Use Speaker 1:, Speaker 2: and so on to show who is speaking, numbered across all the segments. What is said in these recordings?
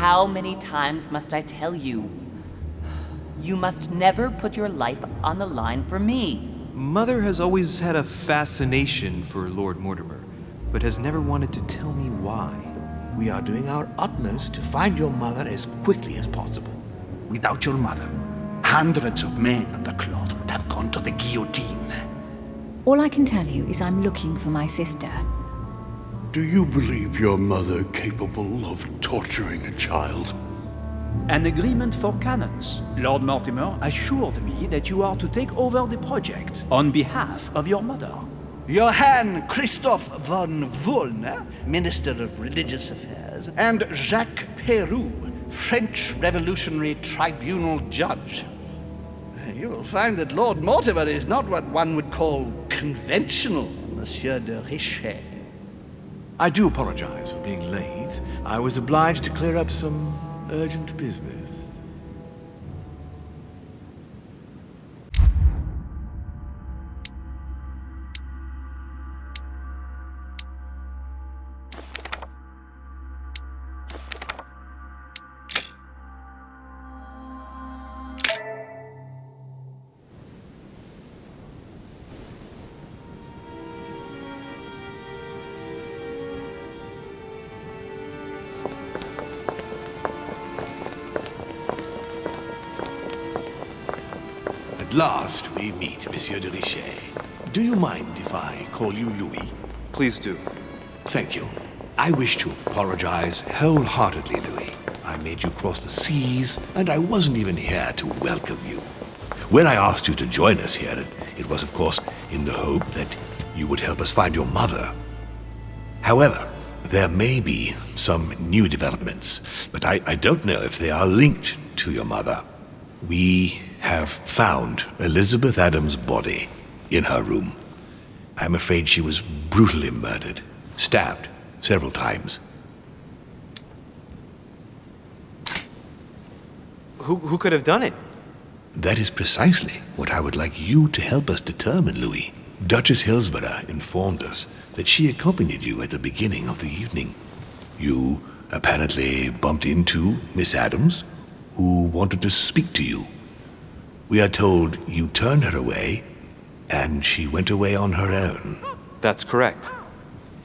Speaker 1: How many times must I tell you? You must never put your life on the line for me.
Speaker 2: Mother has always had a fascination for Lord Mortimer, but has never wanted to tell me why.
Speaker 3: We are doing our utmost to find your mother as quickly as possible.
Speaker 4: Without your mother, hundreds of men of the cloth would have gone to the guillotine.
Speaker 5: All I can tell you is I'm looking for my sister.
Speaker 6: Do you believe your mother capable of torturing a child?
Speaker 7: An agreement for cannons. Lord Mortimer assured me that you are to take over the project on behalf of your mother.
Speaker 4: Johann Christoph von Wollner, Minister of Religious Affairs, and Jacques Peroux, French Revolutionary Tribunal Judge. You will find that Lord Mortimer is not what one would call conventional, Monsieur de Richet.
Speaker 3: I do apologize for being late. I was obliged to clear up some urgent business. At last we meet, Monsieur de Richet. Do you mind if I call you Louis?
Speaker 2: Please do.
Speaker 3: Thank you. I wish to apologize wholeheartedly, Louis. I made you cross the seas, and I wasn't even here to welcome you. When I asked you to join us here, it was, of course, in the hope that you would help us find your mother. However, there may be some new developments, but I don't know if they are linked to your mother. We have found Elizabeth Adams' body in her room. I'm afraid she was brutally murdered, stabbed several times.
Speaker 2: Who could have done it?
Speaker 3: That is precisely what I would like you to help us determine, Louis. Duchess Hillsborough informed us that she accompanied you at the beginning of the evening. You apparently bumped into Miss Adams, who wanted to speak to you. We are told you turned her away, and she went away on her own.
Speaker 2: That's correct.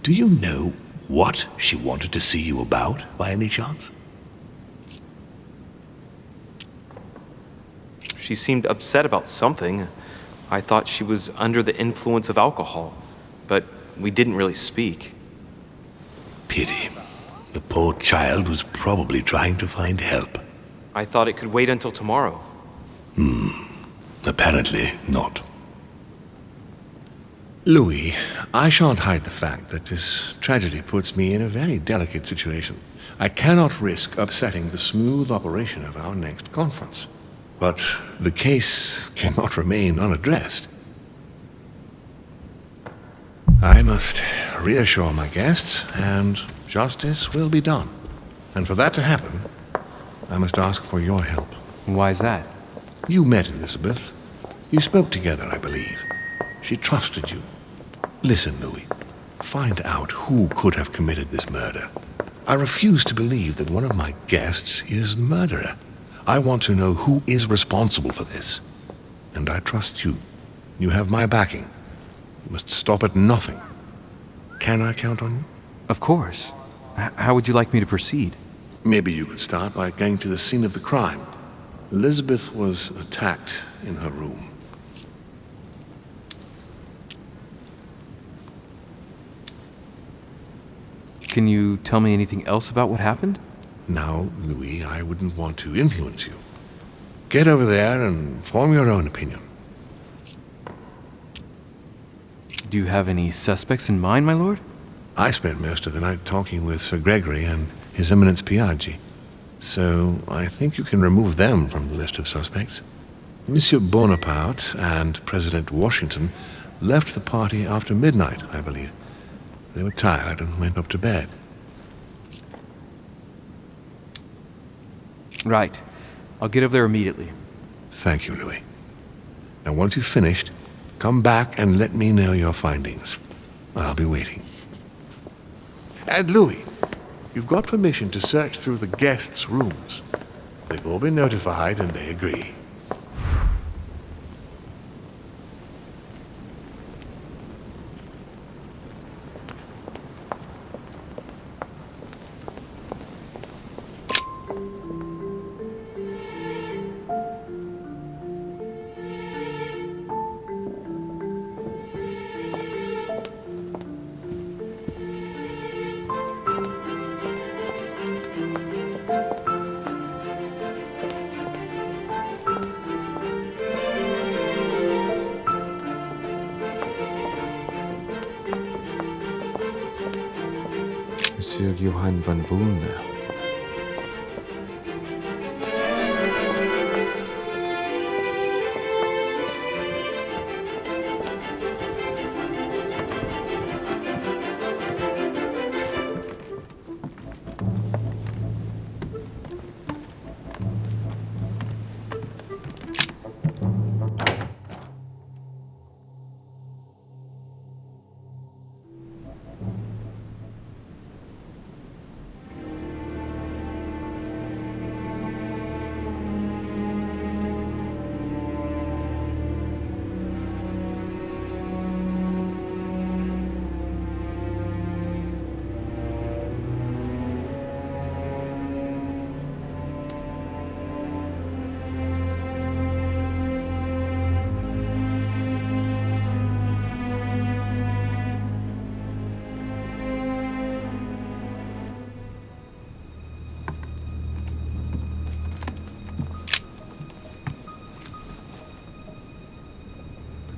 Speaker 3: Do you know what she wanted to see you about, by any chance?
Speaker 2: She seemed upset about something. I thought she was under the influence of alcohol, but we didn't really speak.
Speaker 3: Pity. The poor child was probably trying to find help.
Speaker 2: I thought it could wait until tomorrow.
Speaker 3: Apparently not. Louis, I shan't hide the fact that this tragedy puts me in a very delicate situation. I cannot risk upsetting the smooth operation of our next conference. But the case cannot remain unaddressed. I must reassure my guests, and justice will be done. And for that to happen, I must ask for your help.
Speaker 2: Why is that?
Speaker 3: You met Elizabeth. You spoke together, I believe. She trusted you. Listen, Louis. Find out who could have committed this murder. I refuse to believe that one of my guests is the murderer. I want to know who is responsible for this. And I trust you. You have my backing. You must stop at nothing. Can I count on you?
Speaker 8: Of course. How would you like me to proceed?
Speaker 3: Maybe you could start by going to the scene of the crime. Elizabeth was attacked in her room.
Speaker 8: Can you tell me anything else about what happened?
Speaker 3: Now, Louis, I wouldn't want to influence you. Get over there and form your own opinion.
Speaker 8: Do you have any suspects in mind, my lord?
Speaker 3: I spent most of the night talking with Sir Gregory and His Eminence Piaggi, so I think you can remove them from the list of suspects. Monsieur Bonaparte and President Washington left the party after midnight, I believe. They were tired and went up to bed.
Speaker 8: Right. I'll get over there immediately.
Speaker 3: Thank you, Louis. Now, once you've finished, come back and let me know your findings. I'll be waiting. And Louis, you've got permission to search through the guests' rooms. They've all been notified and they agree.
Speaker 2: Monsieur Johann von Wulner.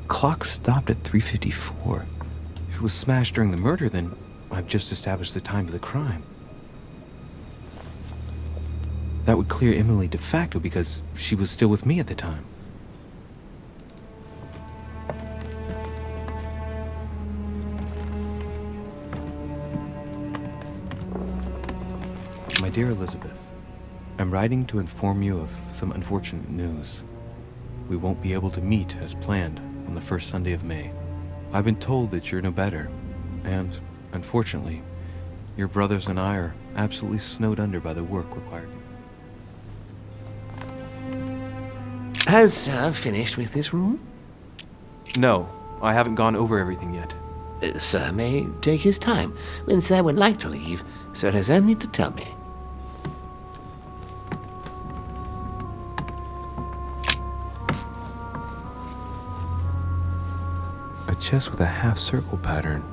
Speaker 8: Clock stopped at 3:54. If it was smashed during the murder, then I've just established the time of the crime. That would clear Emily de facto because she was still with me at the time. My dear Elizabeth, I'm writing to inform you of some unfortunate news. We won't be able to meet as planned on the first Sunday of May. I've been told that you're no better, and, unfortunately, your brothers and I are absolutely snowed under by the work required.
Speaker 9: Has Sir finished with this room?
Speaker 8: No, I haven't gone over everything yet.
Speaker 9: Sir may take his time. When Sir would like to leave, Sir has only to tell me.
Speaker 8: A chest with a half-circle pattern.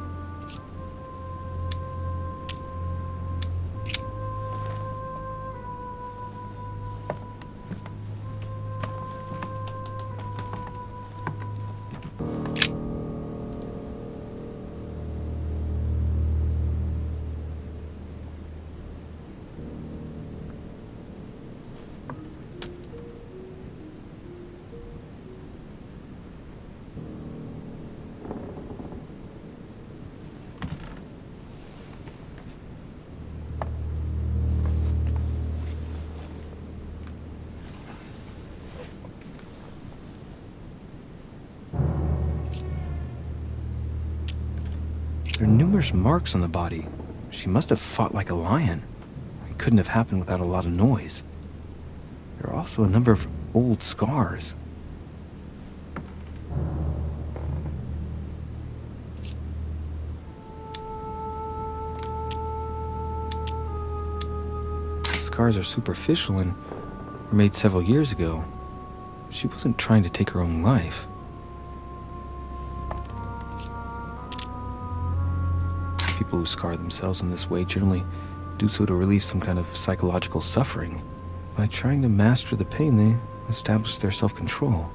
Speaker 8: There are numerous marks on the body. She must have fought like a lion. It couldn't have happened without a lot of noise. There are also a number of old scars. The scars are superficial and were made several years ago. She wasn't trying to take her own life. People who scar themselves in this way generally do so to relieve some kind of psychological suffering. By trying to master the pain, they establish their self-control.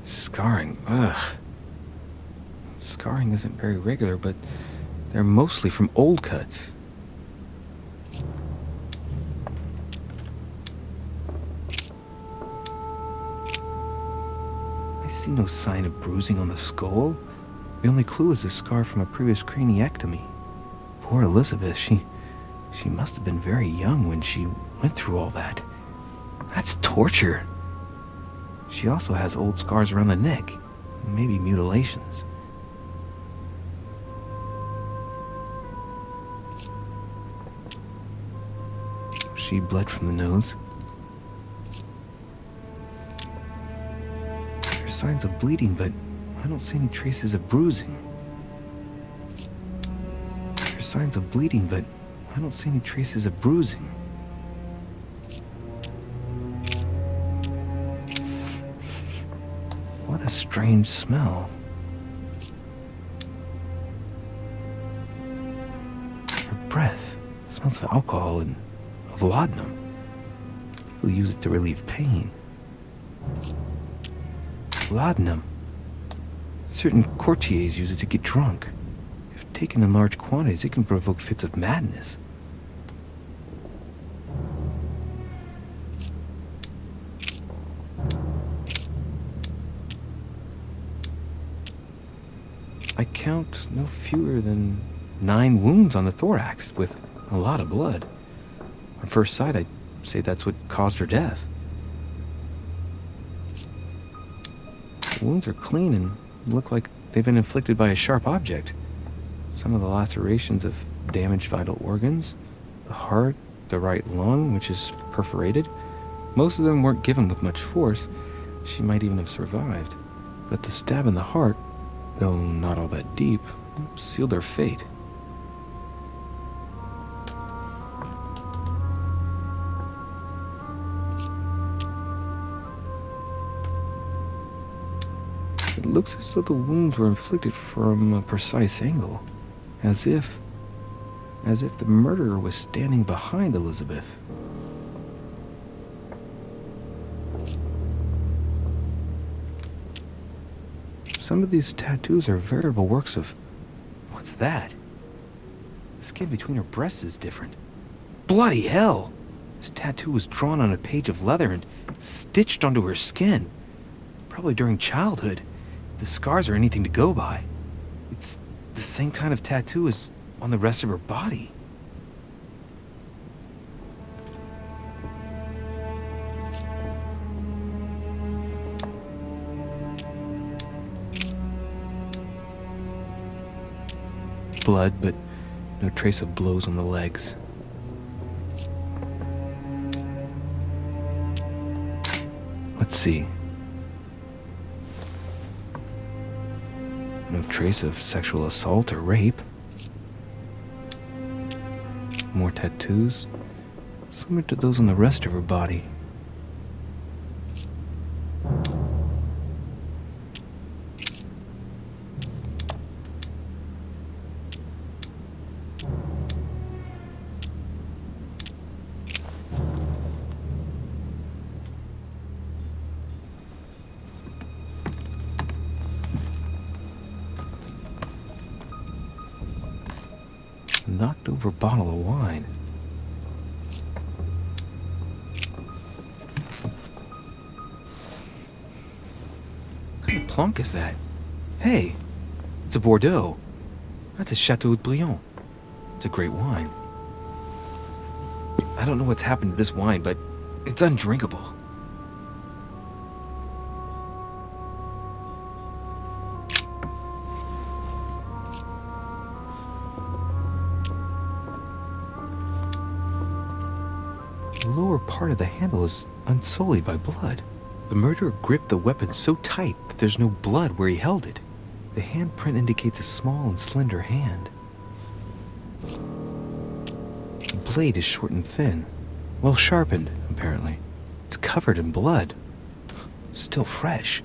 Speaker 8: Scarring, ugh. Scarring isn't very regular, but they're mostly from old cuts. I see no sign of bruising on the skull. The only clue is a scar from a previous craniectomy. Poor Elizabeth, she must have been very young when she went through all that.
Speaker 9: That's torture. She also has old scars around the neck, maybe mutilations. She bled from the nose. There are signs of bleeding, but I don't see any traces of bruising. There are signs of bleeding, but I don't see any traces of bruising. What a strange smell. Her breath smells of alcohol and of laudanum. People use it to relieve pain. Laudanum. Certain courtiers use it to get drunk. If taken in large quantities, it can provoke fits of madness. I count no fewer than 9 wounds on the thorax, with a lot of blood. On first sight, I'd say that's what caused her death. The wounds are clean and look like they've been inflicted by a sharp object. Some of the lacerations have damaged vital organs, the heart, the right lung, which is perforated. Most of them weren't given with much force. She might even have survived. But the stab in the heart, though not all that deep, sealed her fate. It looks as though the wounds were inflicted from a precise angle, as if the murderer was standing behind Elizabeth. Some of these tattoos are veritable works of... What's that? The skin between her breasts is different. Bloody hell! This tattoo was drawn on a page of leather and stitched onto her skin. Probably during childhood. If the scars are anything to go by. It's the same kind of tattoo as on the rest of her body. Blood, but no trace of blows on the legs. Let's see. No trace of sexual assault or rape. More tattoos, similar to those on the rest of her body. Knocked over bottle of wine. What kind of plonk is that? Hey, it's a Bordeaux. That's a Chateau de Briand. It's a great wine. I don't know what's happened to this wine, but it's undrinkable. The lower part of the handle is unsullied by blood. The murderer gripped the weapon so tight that there's no blood where he held it. The handprint indicates a small and slender hand. The blade is short and thin, well sharpened, apparently. It's covered in blood. Still fresh.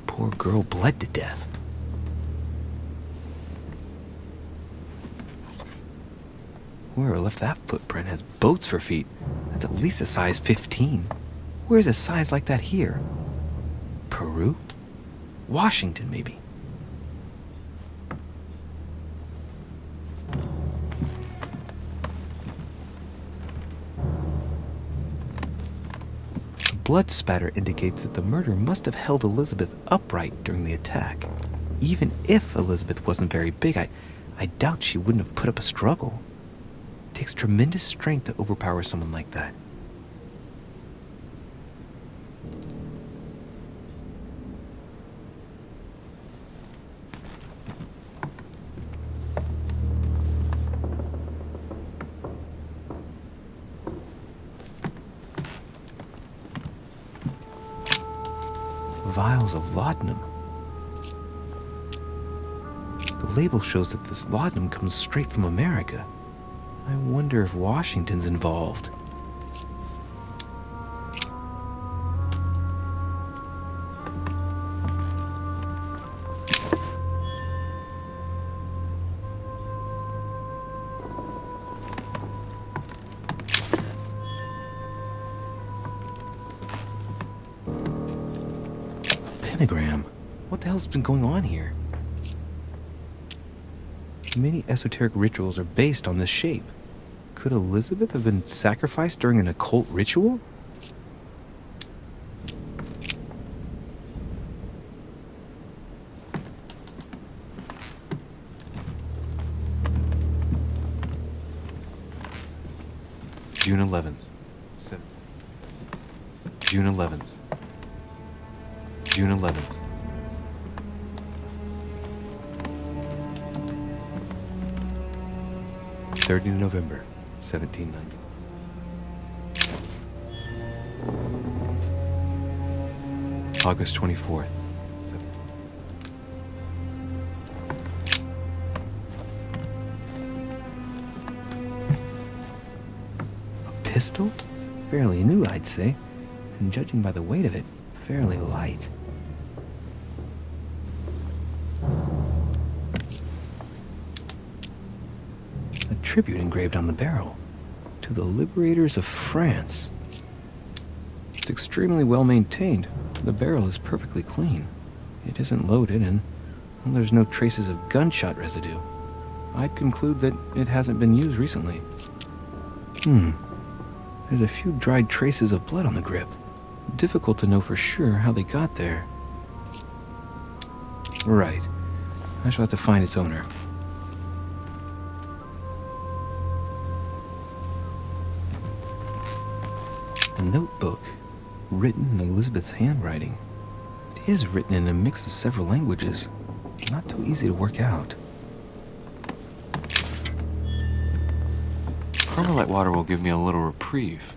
Speaker 9: Poor girl bled to death. Whoever left that footprint has boats for feet. That's at least a size 15. Where's a size like that here? Peru? Washington, maybe. The blood spatter indicates that the murder must have held Elizabeth upright during the attack. Even if Elizabeth wasn't very big, I doubt she wouldn't have put up a struggle. It takes tremendous strength to overpower someone like that. Vials of laudanum. The label shows that this laudanum comes straight from America. I wonder if Washington's involved. Pentagram. What the hell's been going on here? Many esoteric rituals are based on this shape. Could Elizabeth have been sacrificed during an occult ritual? June 11th. June 11th. June 11th. Third of November, 1790. August 24th. A pistol? Fairly new, I'd say. And judging by the weight of it, fairly light. A tribute engraved on the barrel. To the liberators of France. It's extremely well maintained. The barrel is perfectly clean. It isn't loaded, and well, there's no traces of gunshot residue. I'd conclude that it hasn't been used recently. There's a few dried traces of blood on the grip. Difficult to know for sure how they got there. Right. I shall have to find its owner. A notebook, written in Elizabeth's handwriting. It is written in a mix of several languages. Not too easy to work out.
Speaker 2: Carmelite water will give me a little reprieve.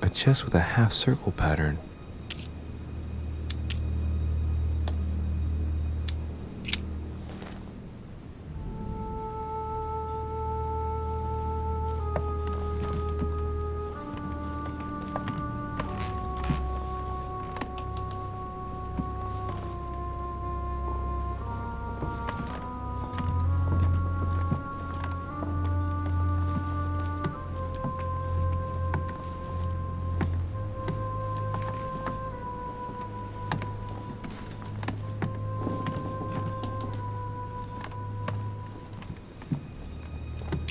Speaker 8: A chest with a half-circle pattern.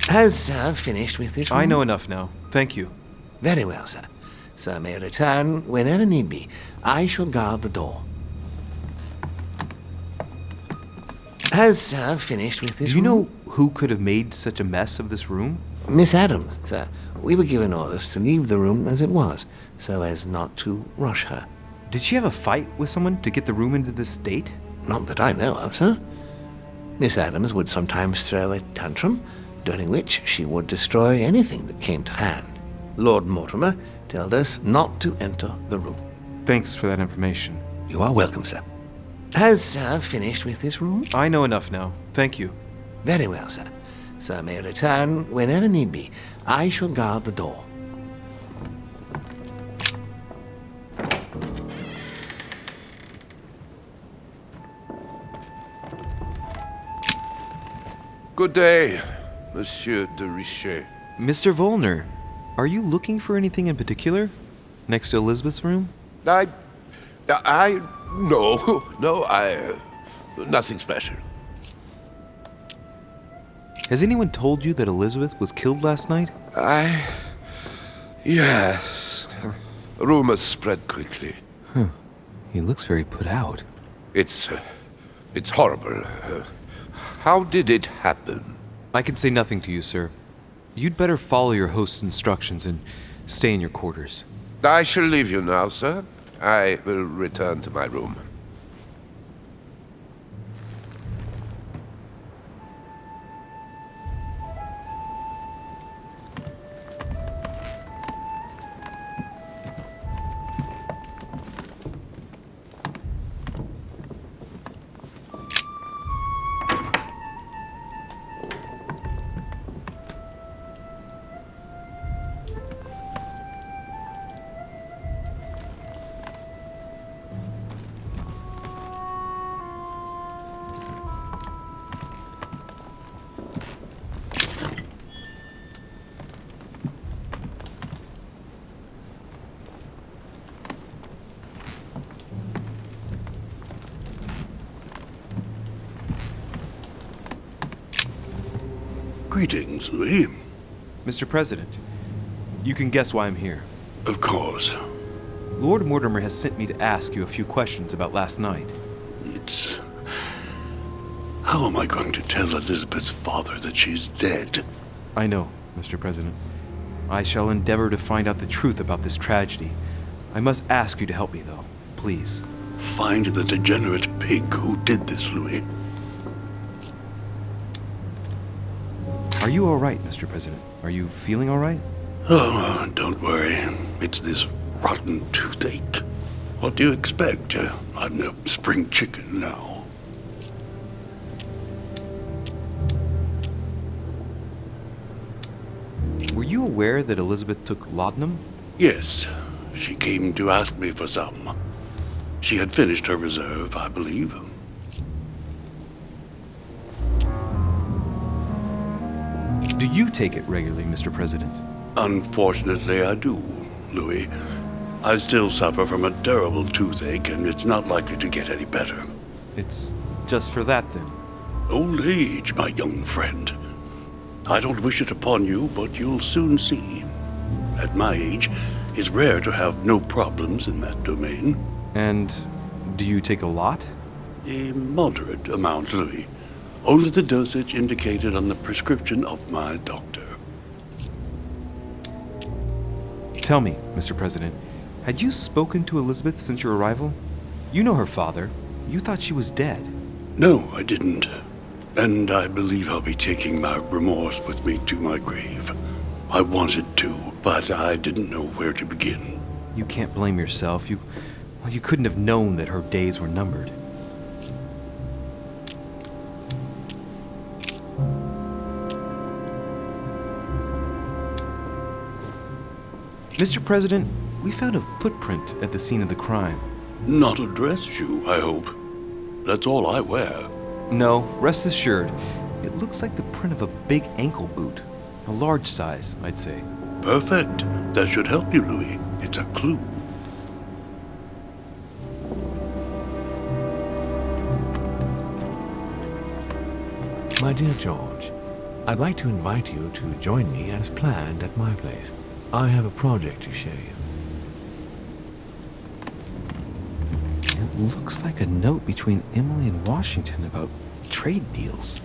Speaker 10: Has Sir finished with this one?
Speaker 2: I know enough now. Thank you.
Speaker 10: Very well, sir. Sir may return whenever need be. I shall guard the door. Has Sir finished with this
Speaker 2: Do you
Speaker 10: room?
Speaker 2: know who could have made such a mess of this room?
Speaker 10: Miss Adams, sir. We were given orders to leave the room as it was, so as not to rush her.
Speaker 2: Did she have a fight with someone to get the room into this state?
Speaker 10: Not that I know of, sir. Miss Adams would sometimes throw a tantrum, during which she would destroy anything that came to hand. Lord Mortimer told us not to enter the room.
Speaker 2: Thanks for that information.
Speaker 10: You are welcome, sir. Has Sir finished with this room?
Speaker 2: I know enough now. Thank you.
Speaker 10: Very well, sir. Sir may return whenever need be. I shall guard the door.
Speaker 6: Good day, Monsieur de Richet.
Speaker 8: Mr. Volner, are you looking for anything in particular? Next to Elizabeth's room?
Speaker 6: No, nothing special.
Speaker 8: Has anyone told you that Elizabeth was killed last night?
Speaker 6: Yes. Rumors spread quickly.
Speaker 8: He looks very put out.
Speaker 6: It's horrible. How did it happen?
Speaker 8: I can say nothing to you, sir. You'd better follow your host's instructions and stay in your quarters.
Speaker 6: I shall leave you now, sir. I will return to my room. Greetings, Louis.
Speaker 8: Mr. President, you can guess why I'm here.
Speaker 6: Of course.
Speaker 8: Lord Mortimer has sent me to ask you a few questions about last night.
Speaker 6: How am I going to tell Elizabeth's father that she's dead?
Speaker 8: I know, Mr. President. I shall endeavor to find out the truth about this tragedy. I must ask you to help me, though. Please.
Speaker 6: Find the degenerate pig who did this, Louis.
Speaker 8: Are you all right, Mr. President? Are you feeling all right?
Speaker 6: Oh, don't worry. It's this rotten toothache. What do you expect? I'm no spring chicken now.
Speaker 8: Were you aware that Elizabeth took laudanum?
Speaker 6: Yes, she came to ask me for some. She had finished her reserve, I believe.
Speaker 8: Do you take it regularly, Mr. President?
Speaker 6: Unfortunately, I do, Louis. I still suffer from a terrible toothache, and it's not likely to get any better.
Speaker 8: It's just for that, then?
Speaker 6: Old age, my young friend. I don't wish it upon you, but you'll soon see. At my age, it's rare to have no problems in that domain.
Speaker 8: And do you take a lot?
Speaker 6: A moderate amount, Louis. Only the dosage indicated on the prescription of my doctor.
Speaker 8: Tell me, Mr. President, had you spoken to Elizabeth since your arrival? You know her father. You thought she was dead.
Speaker 6: No, I didn't. And I believe I'll be taking my remorse with me to my grave. I wanted to, but I didn't know where to begin.
Speaker 8: You can't blame yourself. You couldn't have known that her days were numbered. Mr. President, we found a footprint at the scene of the crime.
Speaker 6: Not a dress shoe, I hope. That's all I wear.
Speaker 8: No, rest assured. It looks like the print of a big ankle boot. A large size, I'd say.
Speaker 6: Perfect. That should help you, Louis. It's a clue.
Speaker 10: My dear George, I'd like to invite you to join me as planned at my place. I have a project to show you.
Speaker 8: It looks like a note between Emily and Washington about trade deals.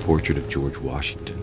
Speaker 8: portrait of George Washington.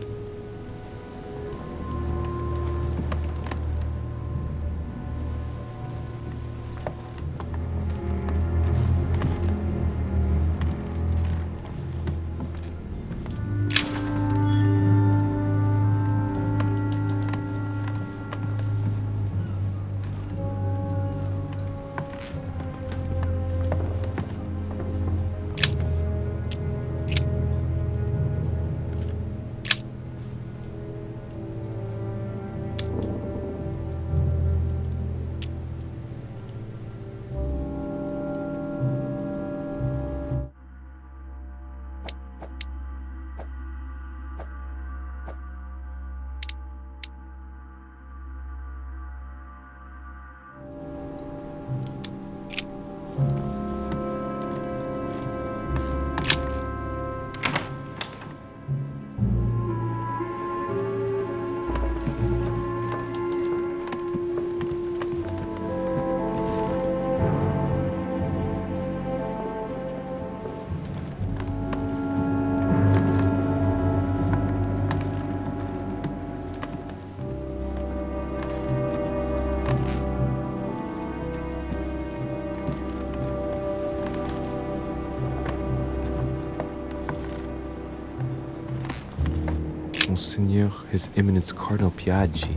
Speaker 8: Monseigneur, His Eminence Cardinal Piaggi.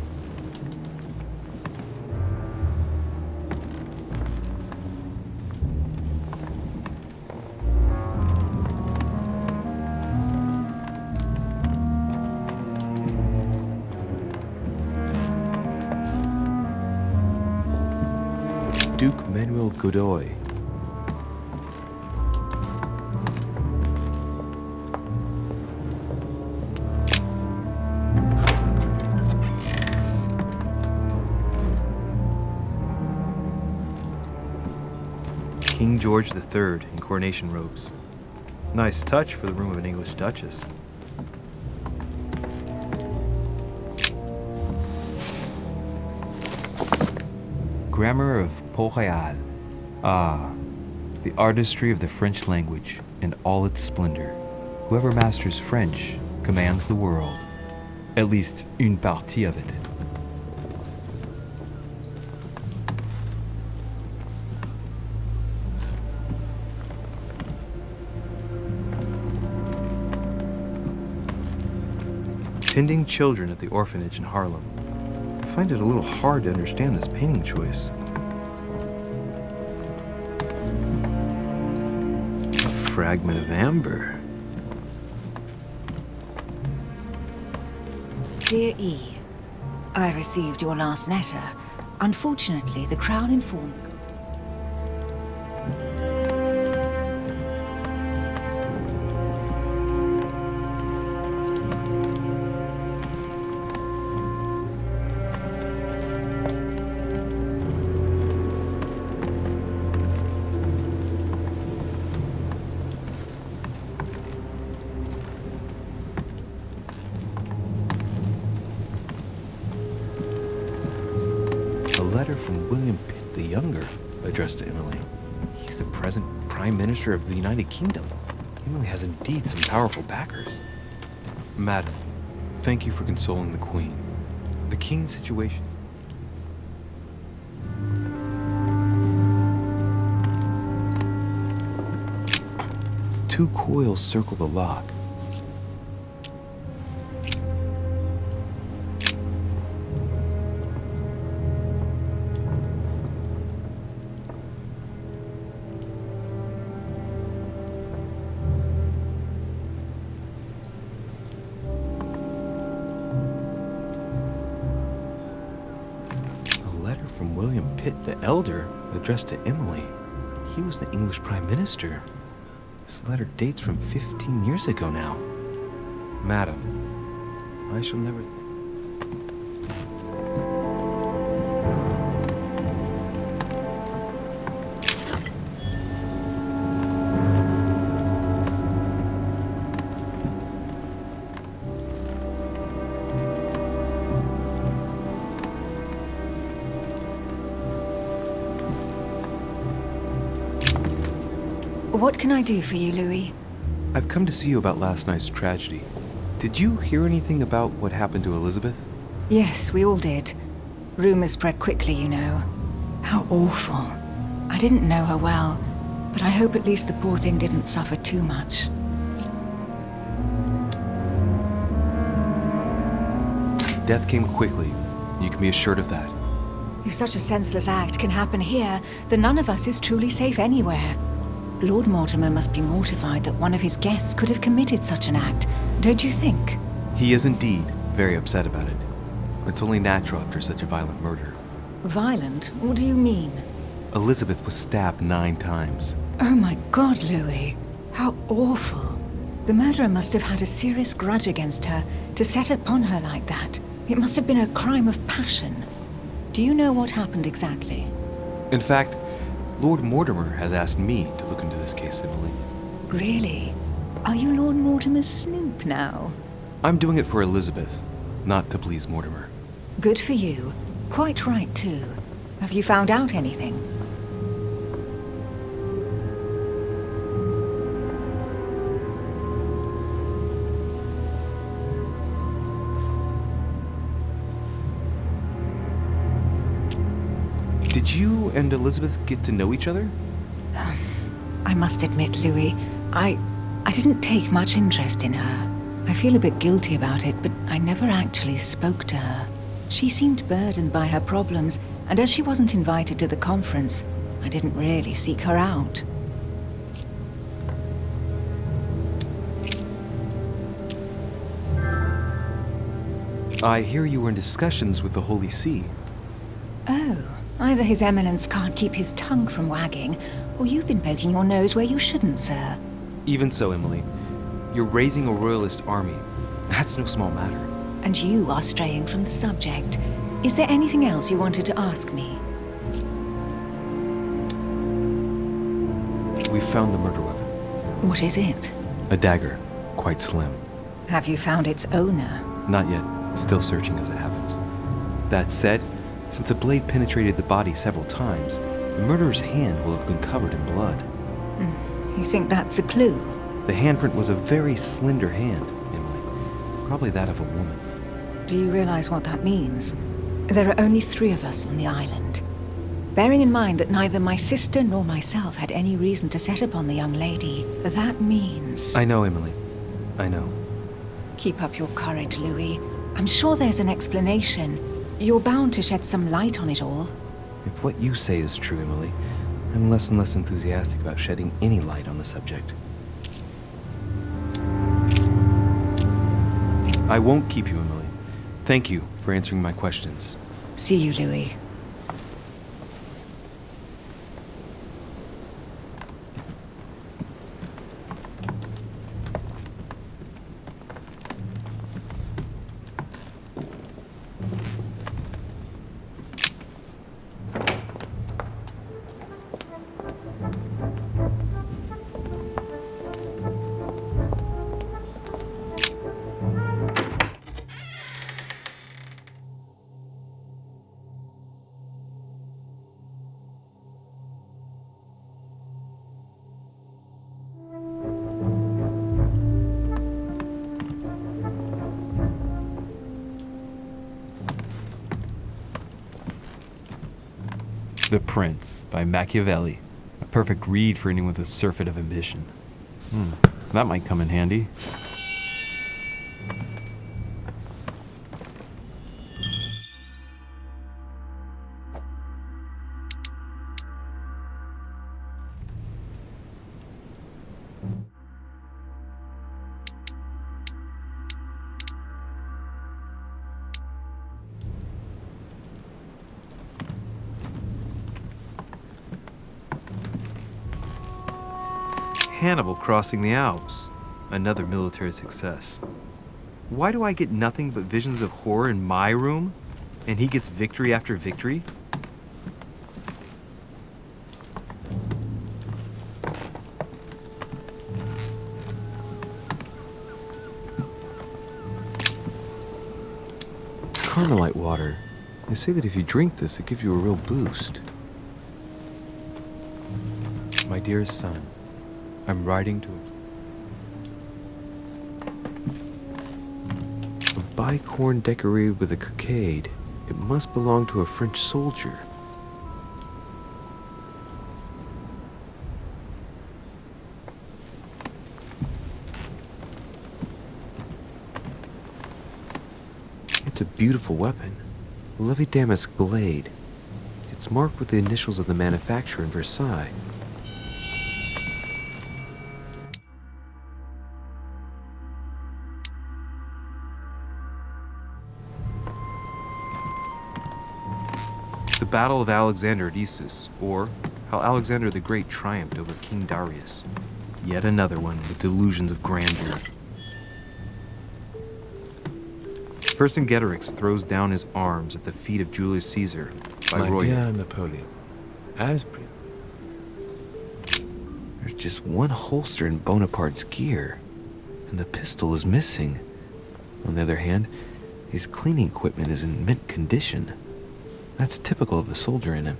Speaker 8: Duke Manuel Godoy. King George III in coronation robes. Nice touch for the room of an English duchess. Grammar of Port-Royal. Ah, the artistry of the French language in all its splendor. Whoever masters French commands the world. At least une partie of it. Tending children at the orphanage in Harlem. I find it a little hard to understand this painting choice. A fragment of amber.
Speaker 5: Dear E, I received your last letter. Unfortunately, the Crown informed the
Speaker 8: Letter from William Pitt the Younger, addressed to Emily. He's the present Prime Minister of the United Kingdom. Emily has indeed some powerful backers. Madam, thank you for consoling the Queen. The King's situation... Two coils circle the lock. From William Pitt the Elder, addressed to Emily. He was the English Prime Minister. This letter dates from 15 years ago now. Madam, I shall never...
Speaker 5: What can I do for you, Louis?
Speaker 8: I've come to see you about last night's tragedy. Did you hear anything about what happened to Elizabeth?
Speaker 5: Yes, we all did. Rumors spread quickly, you know. How awful. I didn't know her well, but I hope at least the poor thing didn't suffer too much.
Speaker 8: Death came quickly. You can be assured of that.
Speaker 5: If such a senseless act can happen here, then none of us is truly safe anywhere. Lord Mortimer must be mortified that one of his guests could have committed such an act, don't you think?
Speaker 8: He is indeed very upset about it. It's only natural after such a violent murder.
Speaker 5: Violent? What do you mean?
Speaker 8: Elizabeth was stabbed 9 times.
Speaker 5: Oh my God, Louis. How awful. The murderer must have had a serious grudge against her to set upon her like that. It must have been a crime of passion. Do you know what happened exactly?
Speaker 8: In fact, Lord Mortimer has asked me to look into this case, Emily.
Speaker 5: Really? Are you Lord Mortimer's snoop now?
Speaker 8: I'm doing it for Elizabeth, not to please Mortimer.
Speaker 5: Good for you. Quite right, too. Have you found out anything?
Speaker 8: Did you and Elizabeth get to know each other?
Speaker 5: I must admit, Louis, I didn't take much interest in her. I feel a bit guilty about it, but I never actually spoke to her. She seemed burdened by her problems, and as she wasn't invited to the conference, I didn't really seek her out.
Speaker 8: I hear you were in discussions with the Holy See.
Speaker 5: Oh, either His Eminence can't keep his tongue from wagging, or you've been poking your nose where you shouldn't, sir.
Speaker 8: Even so, Emily, you're raising a royalist army. That's no small matter.
Speaker 5: And you are straying from the subject. Is there anything else you wanted to ask me?
Speaker 8: We found the murder weapon.
Speaker 5: What is it?
Speaker 8: A dagger, quite slim.
Speaker 5: Have you found its owner?
Speaker 8: Not yet. Still searching as it happens. That said, since a blade penetrated the body several times, the murderer's hand will have been covered in blood.
Speaker 5: You think that's a clue?
Speaker 8: The handprint was a very slender hand, Emily. Probably that of a woman.
Speaker 5: Do you realize what that means? There are only 3 of us on the island. Bearing in mind that neither my sister nor myself had any reason to set upon the young lady, that means...
Speaker 8: I know, Emily. I know.
Speaker 5: Keep up your courage, Louis. I'm sure there's an explanation. You're bound to shed some light on it all.
Speaker 8: If what you say is true, Emily, I'm less and less enthusiastic about shedding any light on the subject. I won't keep you, Emily. Thank you for answering my questions.
Speaker 5: See you, Louis.
Speaker 8: The Prince by Machiavelli. A perfect read for anyone with a surfeit of ambition. That might come in handy.
Speaker 2: Hannibal crossing the Alps. Another military success. Why do I get nothing but visions of horror in my room? And he gets victory after victory?
Speaker 8: Carmelite water. They say that if you drink this, it gives you a real boost. My dearest son, I'm writing to... spike horn decorated with a cockade. It must belong to a French soldier. It's a beautiful weapon. A Levi Damask blade. It's marked with the initials of the manufacturer in Versailles.
Speaker 2: The Battle of Alexander at Issus, or how Alexander the Great triumphed over King Darius. Yet another one with delusions of grandeur. Vercingetorix throws down his arms at the feet of Julius Caesar by
Speaker 9: My
Speaker 2: Royer.
Speaker 9: dear Napoleon, as there's just one holster in Bonaparte's gear, and the pistol is missing. On the other hand, his cleaning equipment is in mint condition. That's typical of the soldier in him.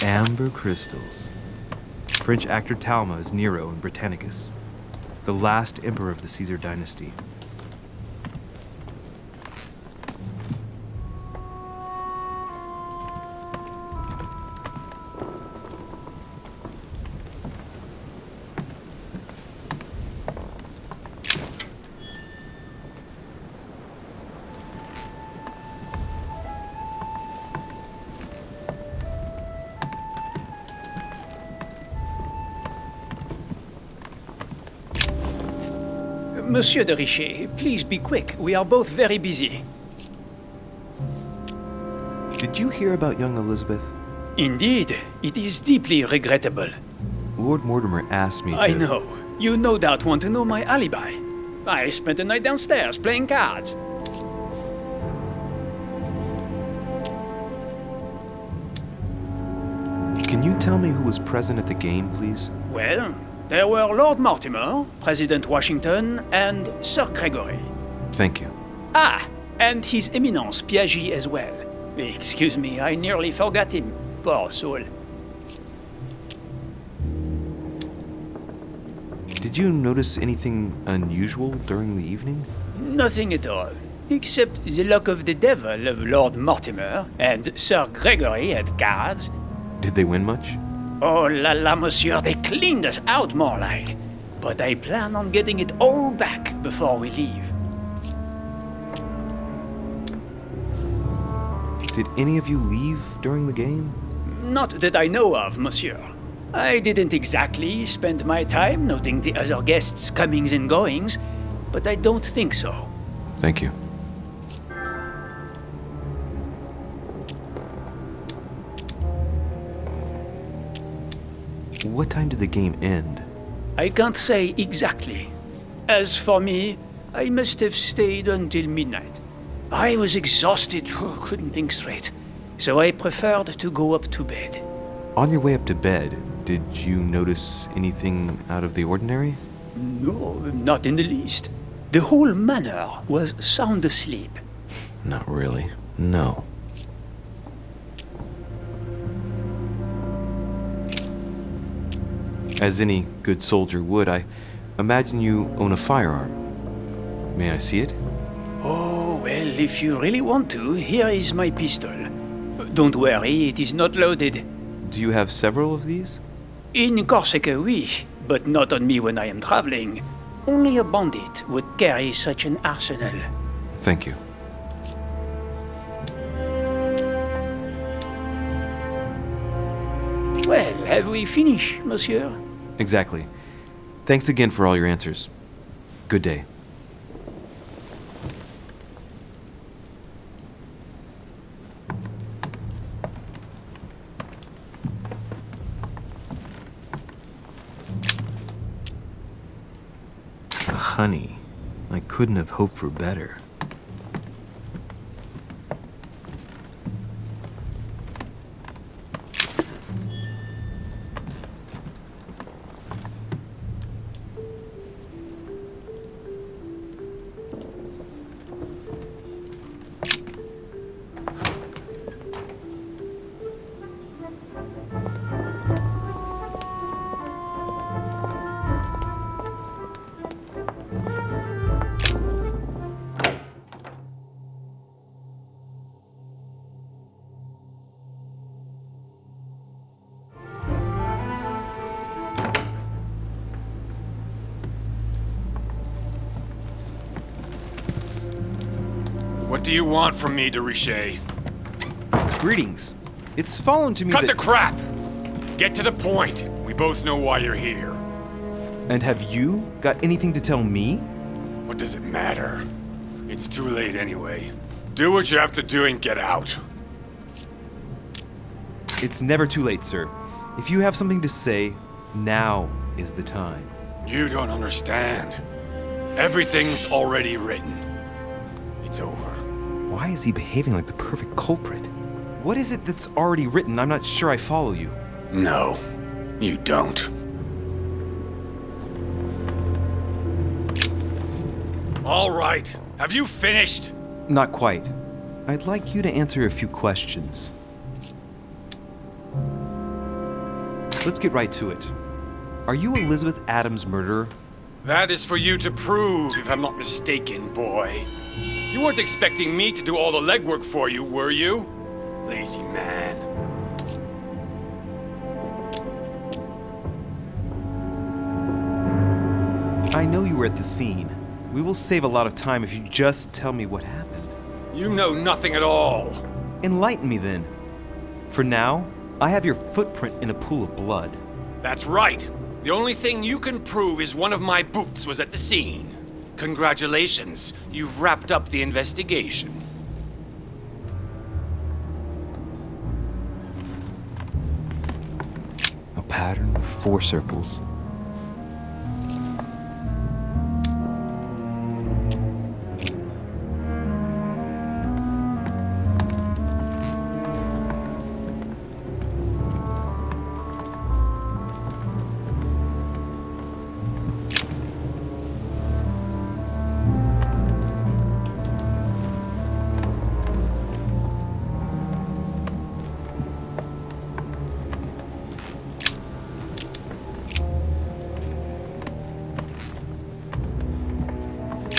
Speaker 2: Amber crystals. French actor Talma is Nero in Britannicus, the last emperor of the Caesar dynasty.
Speaker 7: Monsieur de Richet, please be quick. We are both very busy.
Speaker 8: Did you hear about young Elizabeth?
Speaker 7: Indeed, it is deeply regrettable.
Speaker 8: Lord Mortimer asked me to...
Speaker 7: I know. You no doubt want to know my alibi. I spent the night downstairs playing cards.
Speaker 8: Can you tell me who was present at the game, please?
Speaker 7: Well, there were Lord Mortimer, President Washington, and Sir Gregory.
Speaker 8: Thank you.
Speaker 7: Ah, and His Eminence Piaggi as well. Excuse me, I nearly forgot him. Poor soul.
Speaker 8: Did you notice anything unusual during the evening?
Speaker 7: Nothing at all, except the luck of the devil of Lord Mortimer and Sir Gregory at cards.
Speaker 8: Did they win much?
Speaker 7: Oh la la, monsieur, they cleaned us out more like. But I plan on getting it all back before we leave.
Speaker 8: Did any of you leave during the game?
Speaker 7: Not that I know of, monsieur. I didn't exactly spend my time noting the other guests' comings and goings, but I don't think so.
Speaker 8: Thank you. What time did the game end?
Speaker 7: I can't say exactly. As for me, I must have stayed until midnight. I was exhausted, couldn't think straight, so I preferred to go up to bed.
Speaker 8: On your way up to bed, did you notice anything out of the ordinary?
Speaker 7: No, not in the least. The whole manor was sound asleep.
Speaker 8: Not really. No. As any good soldier would, I imagine you own a firearm. May I see it?
Speaker 7: Oh, well, if you really want to, here is my pistol. Don't worry, it is not loaded.
Speaker 8: Do you have several of these?
Speaker 7: In Corsica, oui, but not on me when I am traveling. Only a bandit would carry such an arsenal.
Speaker 8: Thank you.
Speaker 7: Well, have we finished, monsieur?
Speaker 8: Exactly. Thanks again for all your answers. Good day.
Speaker 2: Honey, I couldn't have hoped for better.
Speaker 11: What do you want from me, de Richet?
Speaker 2: Greetings. It's fallen to me
Speaker 11: Cut
Speaker 2: that...
Speaker 11: the crap! Get to the point. We both know why you're here.
Speaker 2: And have you got anything to tell me?
Speaker 11: What does it matter? It's too late anyway. Do what you have to do and get out.
Speaker 2: It's never too late, sir. If you have something to say, now is the time.
Speaker 11: You don't understand. Everything's already written. It's over.
Speaker 2: Why is he behaving like the perfect culprit? What is it that's already written? I'm not sure I follow you.
Speaker 11: No, you don't. All right. Have you finished?
Speaker 2: Not quite. I'd like you to answer a few questions. Let's get right to it. Are you Elizabeth Adams' murderer?
Speaker 11: That is for you to prove, if I'm not mistaken, boy. You weren't expecting me to do all the legwork for you, were you? Lazy man.
Speaker 2: I know you were at the scene. We will save a lot of time if you just tell me what happened.
Speaker 11: You know nothing at all.
Speaker 2: Enlighten me then. For now, I have your footprint in a pool of blood.
Speaker 11: That's right. The only thing you can prove is one of my boots was at the scene. Congratulations, you've wrapped up the investigation.
Speaker 8: A pattern with 4 circles.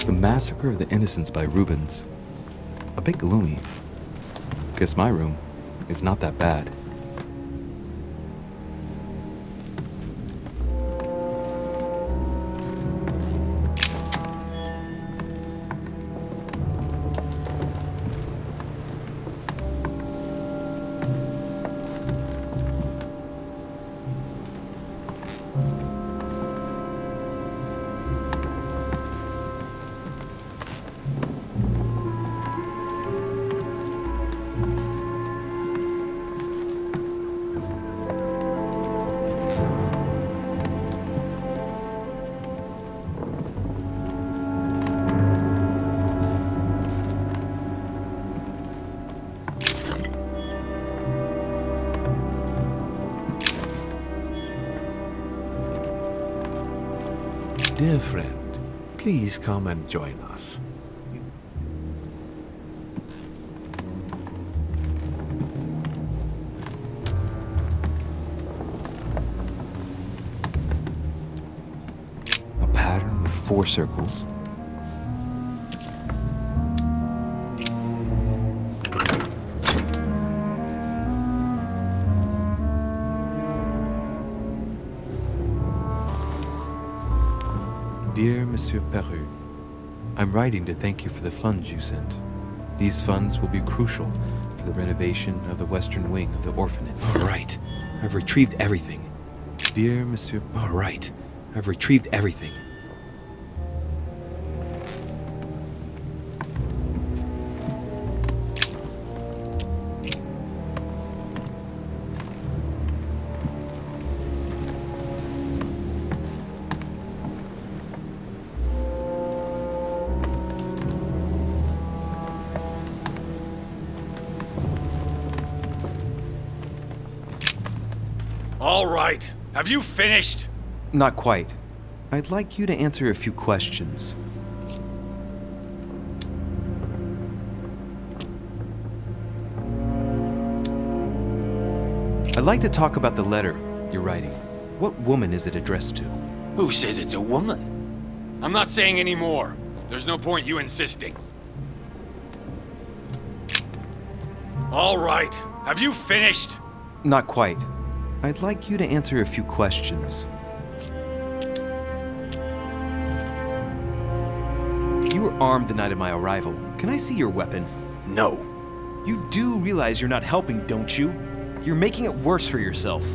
Speaker 8: The Massacre of the Innocents by Rubens. A bit gloomy. Guess my room is not that bad.
Speaker 10: Dear friend, please come and join us.
Speaker 8: A pattern with 4 circles. Dear Monsieur Peru, I'm writing to thank you for the funds you sent. These funds will be crucial for the renovation of the western wing of the orphanage.
Speaker 9: All right. I've retrieved everything.
Speaker 8: Dear Monsieur...
Speaker 9: All right. I've retrieved everything.
Speaker 11: All right. Have you finished?
Speaker 2: Not quite. I'd like you to answer a few questions. I'd like to talk about the letter you're writing. What woman is it addressed to?
Speaker 11: Who says it's a woman? I'm not saying any more. There's no point you insisting. All right. Have you finished?
Speaker 2: Not quite. I'd like you to answer a few questions. You were armed the night of my arrival. Can I see your weapon?
Speaker 6: No.
Speaker 2: You do realize you're not helping, don't you? You're making it worse for yourself.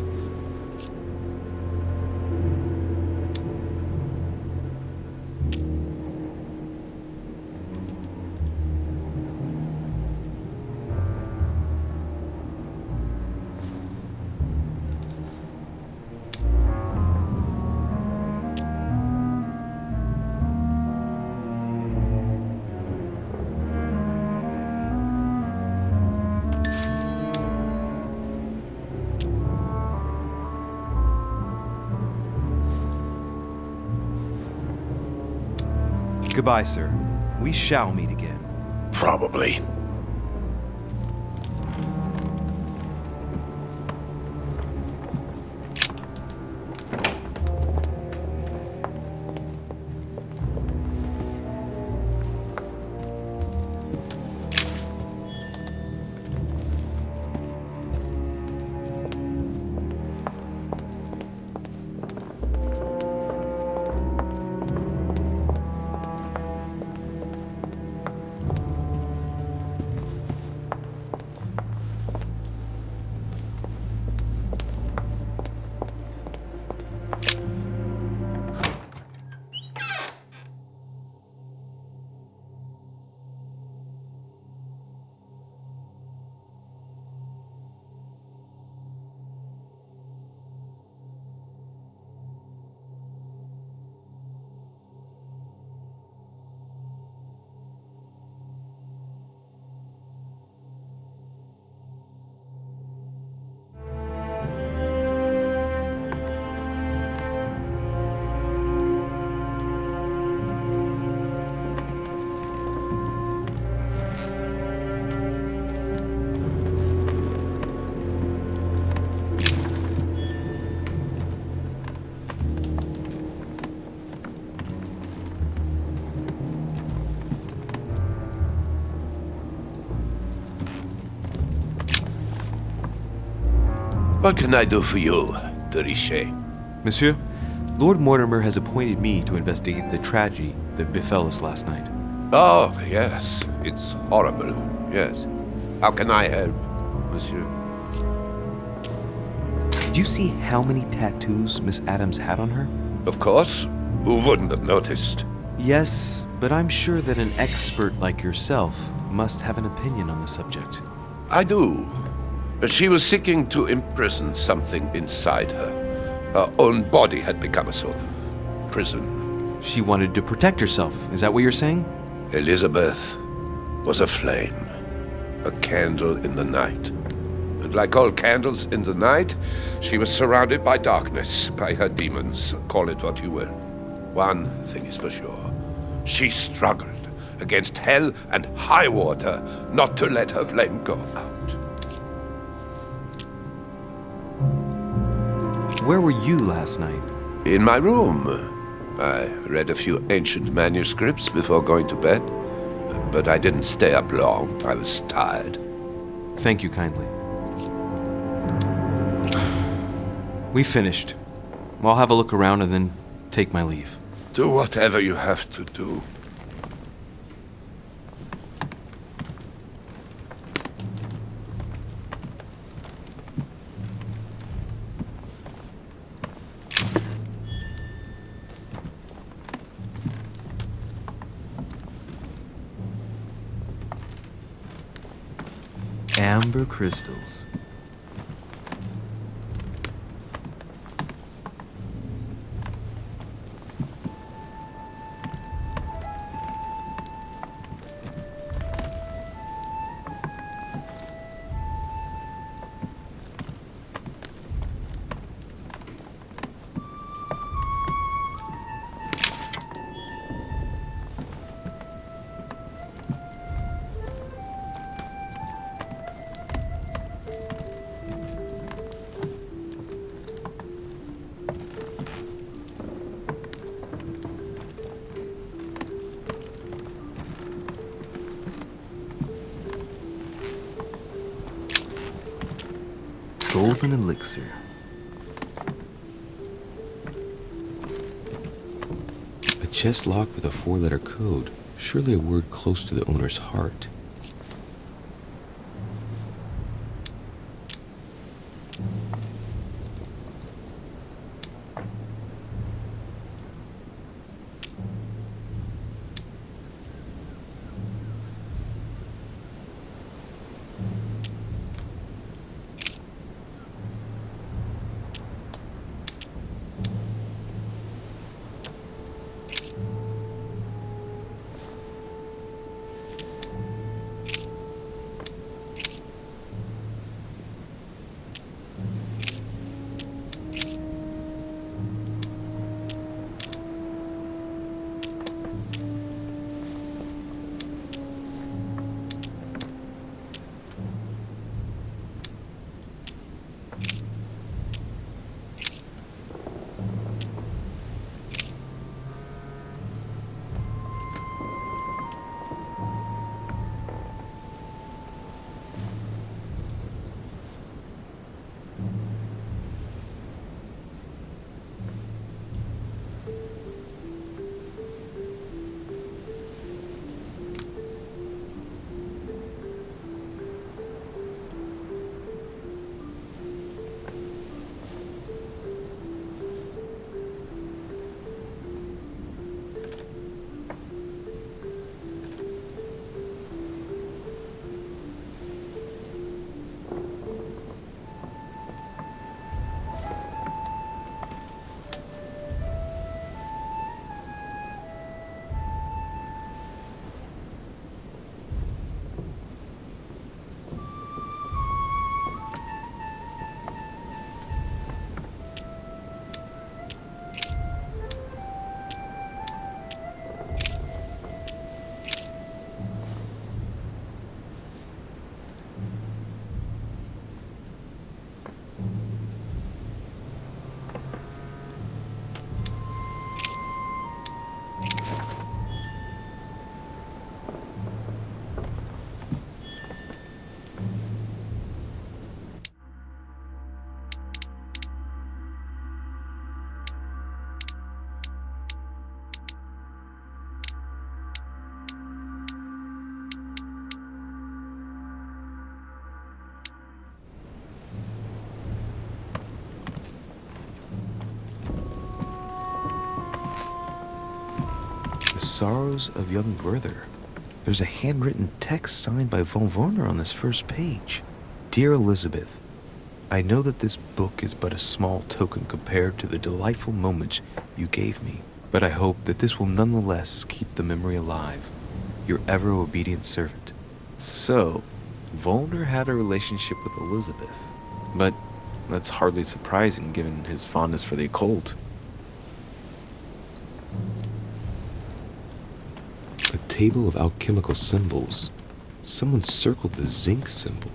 Speaker 2: Goodbye, sir. We shall meet again.
Speaker 6: Probably.
Speaker 3: What can I do for you, de Richet?
Speaker 8: Monsieur, Lord Mortimer has appointed me to investigate the tragedy that befell us last night.
Speaker 3: Oh, yes. It's horrible. Yes. How can I help, monsieur?
Speaker 8: Did you see how many tattoos Miss Adams had on her?
Speaker 3: Of course. Who wouldn't have noticed?
Speaker 8: Yes, but I'm sure that an expert like yourself must have an opinion on the subject.
Speaker 3: I do. But she was seeking to imprison something inside her. Her own body had become a sort of prison.
Speaker 8: She wanted to protect herself, is that what you're saying?
Speaker 3: Elizabeth was a flame, a candle in the night. And like all candles in the night, she was surrounded by darkness, by her demons, call it what you will. One thing is for sure. She struggled against hell and high water not to let her flame go out.
Speaker 8: Where were you last night?
Speaker 3: In my room. I read a few ancient manuscripts before going to bed. But I didn't stay up long. I was tired.
Speaker 8: Thank you kindly. We finished. I'll have a look around and then take my leave.
Speaker 3: Do whatever you have to do.
Speaker 2: Amber crystals. Golden elixir.
Speaker 8: A chest locked with a 4-letter code. Surely a word close to the owner's heart. The Sorrows of Young Werther. There's a handwritten text signed by von Werner on this first page. Dear Elizabeth, I know that this book is but a small token compared to the delightful moments you gave me, but I hope that this will nonetheless keep the memory alive. Your ever-obedient servant. So, Volner had a relationship with Elizabeth, but that's hardly surprising given his fondness for the occult. A table of alchemical symbols. Someone circled the zinc symbol.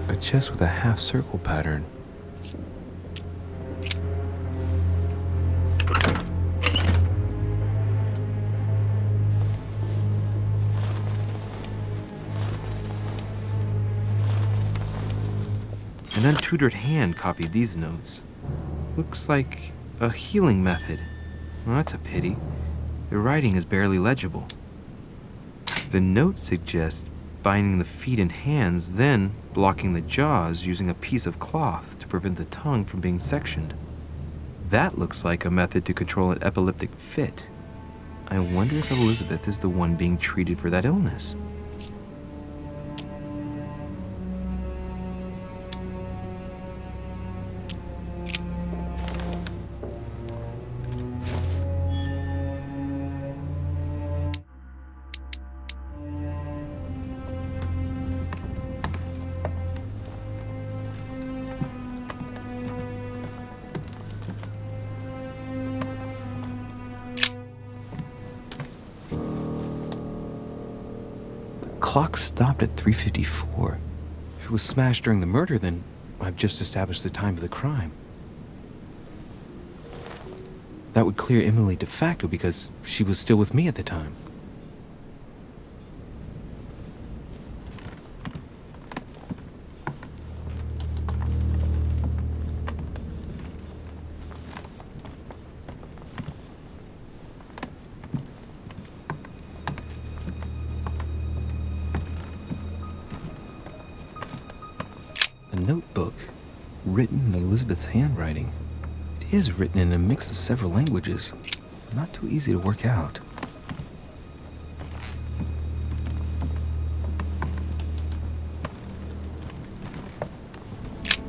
Speaker 8: A chest with a half-circle pattern.
Speaker 2: An untutored hand copied these notes. Looks like a healing method. Well, that's a pity. The writing is barely legible. The note suggests binding the feet and hands, then blocking the jaws using a piece of cloth to prevent the tongue from being sectioned. That looks like a method to control an epileptic fit. I wonder if Elizabeth is the one being treated for that illness.
Speaker 9: Clock stopped at 3:54. If it was smashed during the murder, then I've just established the time of the crime. That would clear Emily de facto because she was still with me at the time. A notebook written in Elizabeth's handwriting. It is written in a mix of several languages. Not too easy to work out.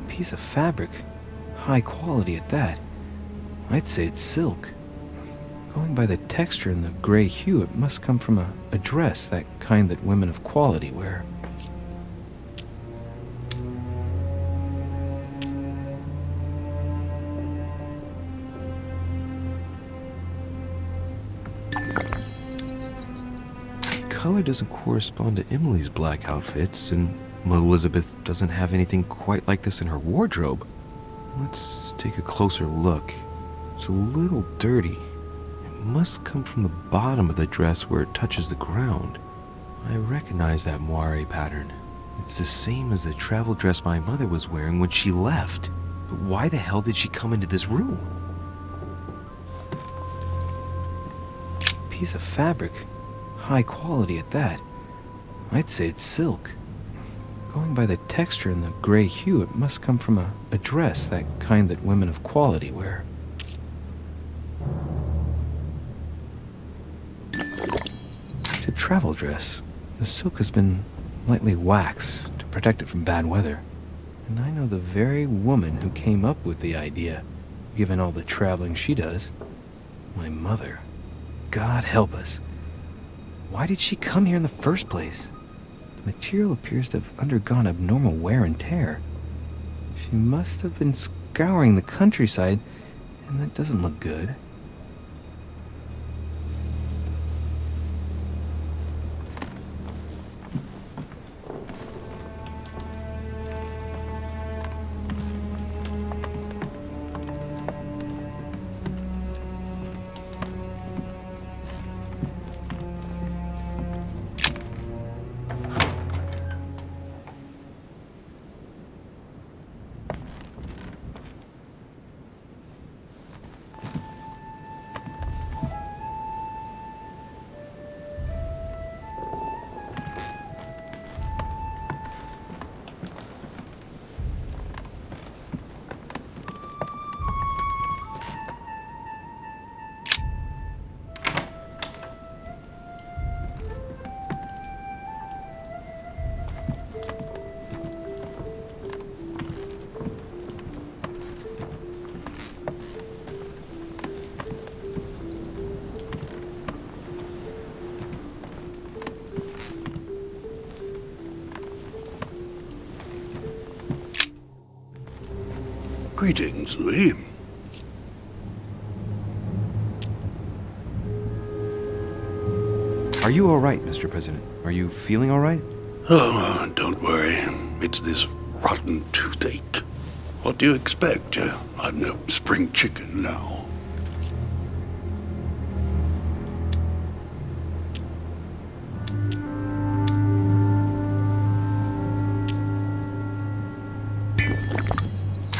Speaker 9: Piece of fabric. High quality at that. I'd say it's silk. Going by the texture and the gray hue, it must come from a dress, that kind that women of quality wear. Color doesn't correspond to Emily's black outfits, and Elizabeth doesn't have anything quite like this in her wardrobe. Let's take a closer look. It's a little dirty. It must come from the bottom of the dress where it touches the ground. I recognize that moire pattern. It's the same as the travel dress my mother was wearing when she left. But why the hell did she come into this room? Piece of fabric. High quality at that. I'd say it's silk. Going by the texture and the gray hue, it must come from a dress, that kind that women of quality wear. It's a travel dress. The silk has been lightly waxed to protect it from bad weather. And I know the very woman who came up with the idea, given all the traveling she does. My mother. God help us. Why did she come here in the first place? The material appears to have undergone abnormal wear and tear. She must have been scouring the countryside, and that doesn't look good.
Speaker 6: Greetings, Louis.
Speaker 2: Are you all right, Mr. President? Are you feeling all right?
Speaker 6: Oh, don't worry. It's this rotten toothache. What do you expect? I'm no spring chicken now.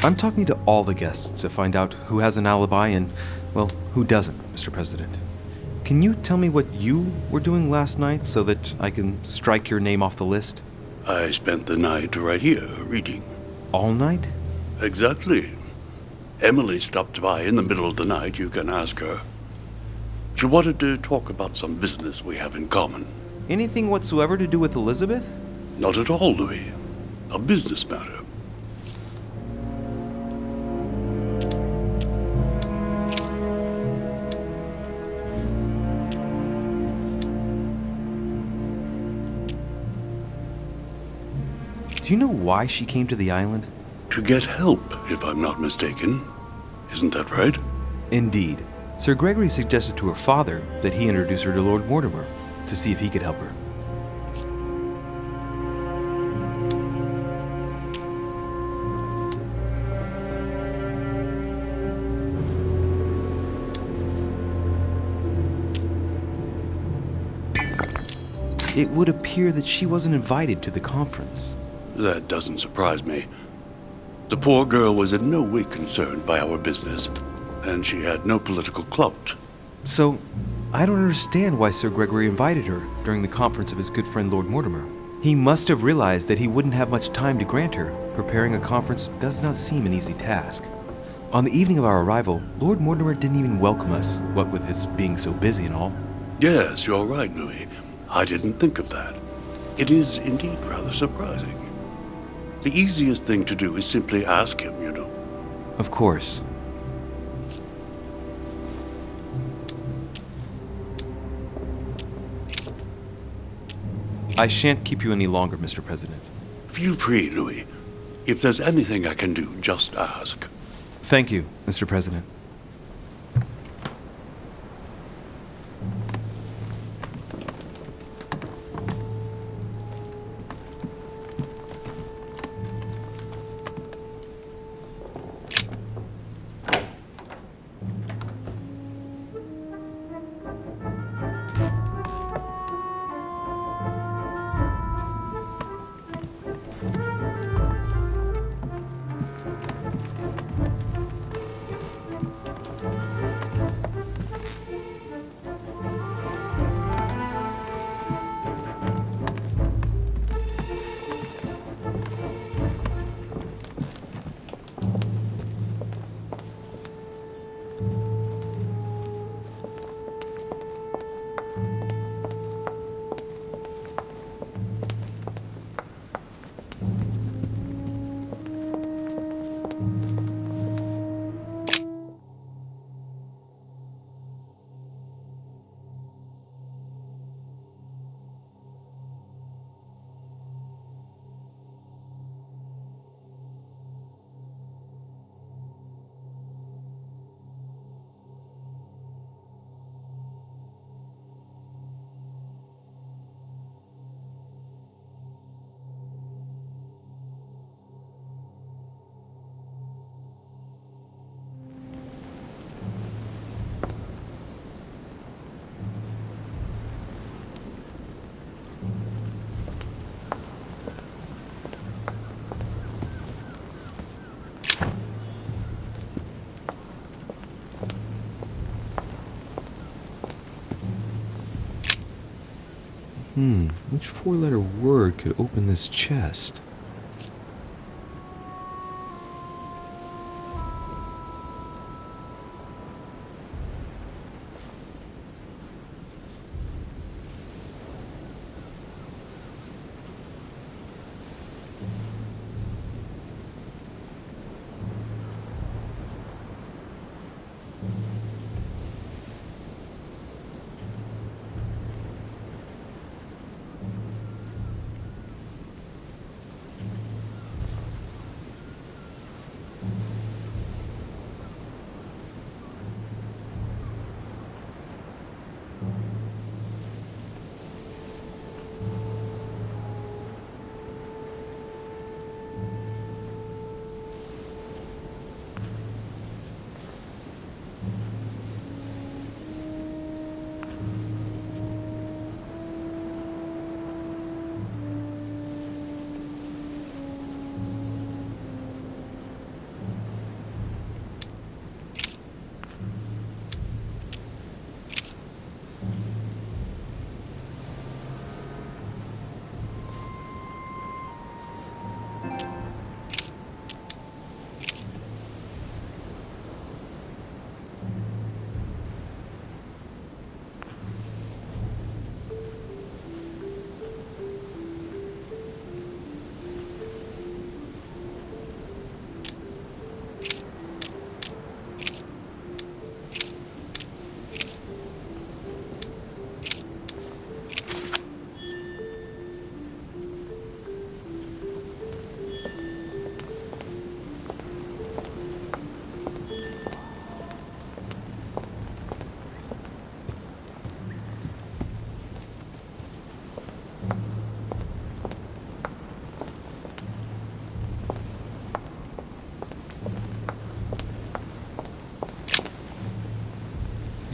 Speaker 8: I'm talking to all the guests to find out who has an alibi and, well, who doesn't, Mr. President. Can you tell me what you were doing last night so that I can strike your name off the list?
Speaker 6: I spent the night right here, reading.
Speaker 8: All night?
Speaker 6: Exactly. Emily stopped by in the middle of the night, you can ask her. She wanted to talk about some business we have in common.
Speaker 8: Anything whatsoever to do with Elizabeth?
Speaker 6: Not at all, Louis. A business matter.
Speaker 8: Do you know why she came to the island?
Speaker 6: To get help, if I'm not mistaken. Isn't that right?
Speaker 8: Indeed. Sir Gregory suggested to her father that he introduce her to Lord Mortimer to see if he could help her. It would appear that she wasn't invited to the conference.
Speaker 6: That doesn't surprise me. The poor girl was in no way concerned by our business, and she had no political clout.
Speaker 8: So, I don't understand why Sir Gregory invited her during the conference of his good friend Lord Mortimer. He must have realized that he wouldn't have much time to grant her. Preparing a conference does not seem an easy task. On the evening of our arrival, Lord Mortimer didn't even welcome us, what with his being so busy and all.
Speaker 6: Yes, you're right, Louis. I didn't think of that. It is indeed rather surprising. The easiest thing to do is simply ask him, you know.
Speaker 8: Of course. I shan't keep you any longer, Mr. President.
Speaker 6: Feel free, Louis. If there's anything I can do, just ask.
Speaker 8: Thank you, Mr. President. Which four-letter word could open this chest?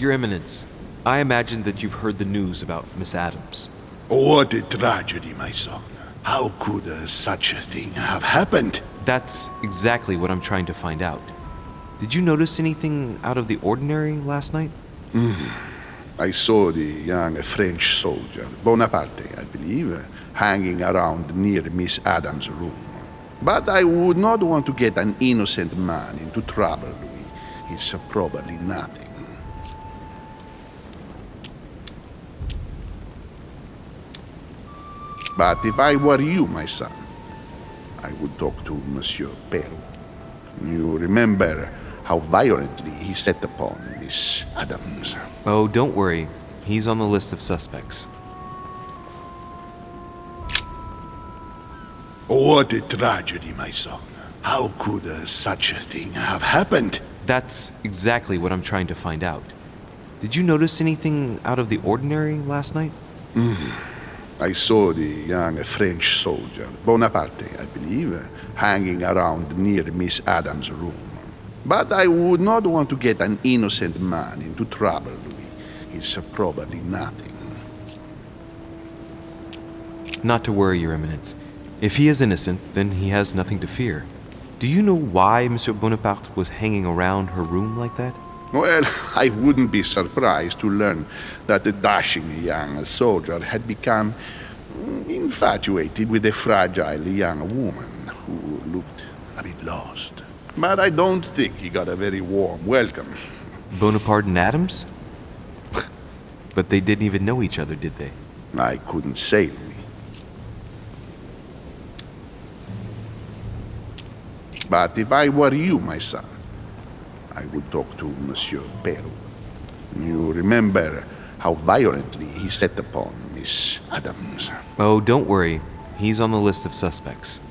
Speaker 2: Your Eminence, I imagine that you've heard the news about Miss Adams.
Speaker 6: What a tragedy, my son. How could such a thing have happened?
Speaker 2: That's exactly what I'm trying to find out. Did you notice anything out of the ordinary last night?
Speaker 6: I saw the young French soldier, Bonaparte, I believe, hanging around near Miss Adams' room. But I would not want to get an innocent man into trouble, Louis. It's probably nothing. But if I were you, my son, I would talk to Monsieur Peru. You remember how violently he set upon Miss Adams.
Speaker 2: Oh, don't worry. He's on the list of suspects.
Speaker 6: What a tragedy, my son. How could such a thing have happened?
Speaker 2: That's exactly what I'm trying to find out. Did you notice anything out of the ordinary last night?
Speaker 6: I saw the young French soldier, Bonaparte, I believe, hanging around near Miss Adams' room. But I would not want to get an innocent man into trouble, Louis. It's probably nothing.
Speaker 2: Not to worry, Your Eminence. If he is innocent, then he has nothing to fear. Do you know why Monsieur Bonaparte was hanging around her room like that?
Speaker 6: Well, I wouldn't be surprised to learn that the dashing young soldier had become infatuated with a fragile young woman who looked a bit lost. But I don't think he got a very warm welcome.
Speaker 2: Bonaparte and Adams? But they didn't even know each other, did they?
Speaker 6: I couldn't say, Louis. But if I were you, my son, I would talk to Monsieur Peru. You remember how violently he set upon Miss Adams.
Speaker 2: Oh, don't worry. He's on the list of suspects.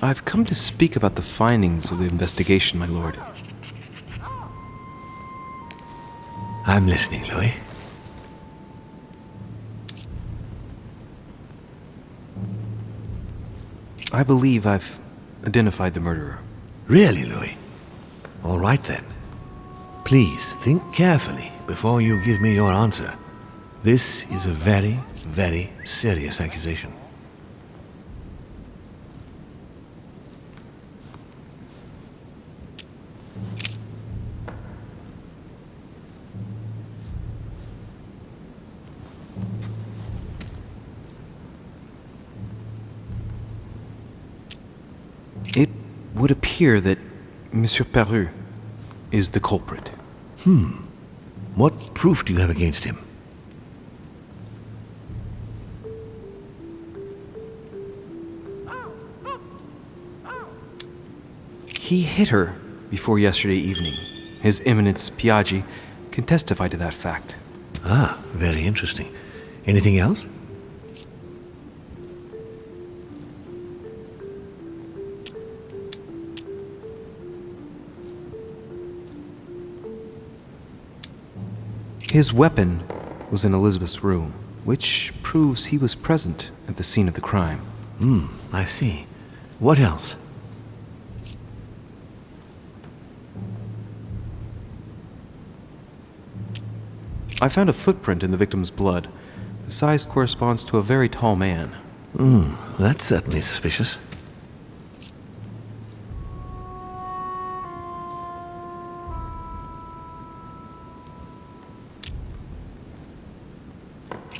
Speaker 2: I've come to speak about the findings of the investigation, my lord.
Speaker 10: I'm listening, Louis.
Speaker 2: I believe I've identified the murderer.
Speaker 10: Really, Louis? All right then. Please think carefully before you give me your answer. This is a very, very serious accusation.
Speaker 2: It would appear that Monsieur Peru is the culprit.
Speaker 10: What proof do you have against him?
Speaker 2: He hit her before yesterday evening. His Eminence Piaggi can testify to that fact.
Speaker 10: Ah, very interesting. Anything else?
Speaker 2: His weapon was in Elizabeth's room, which proves he was present at the scene of the crime.
Speaker 10: I see. What else?
Speaker 8: I found a footprint in the victim's blood. The size corresponds to a very tall man.
Speaker 10: That's certainly suspicious.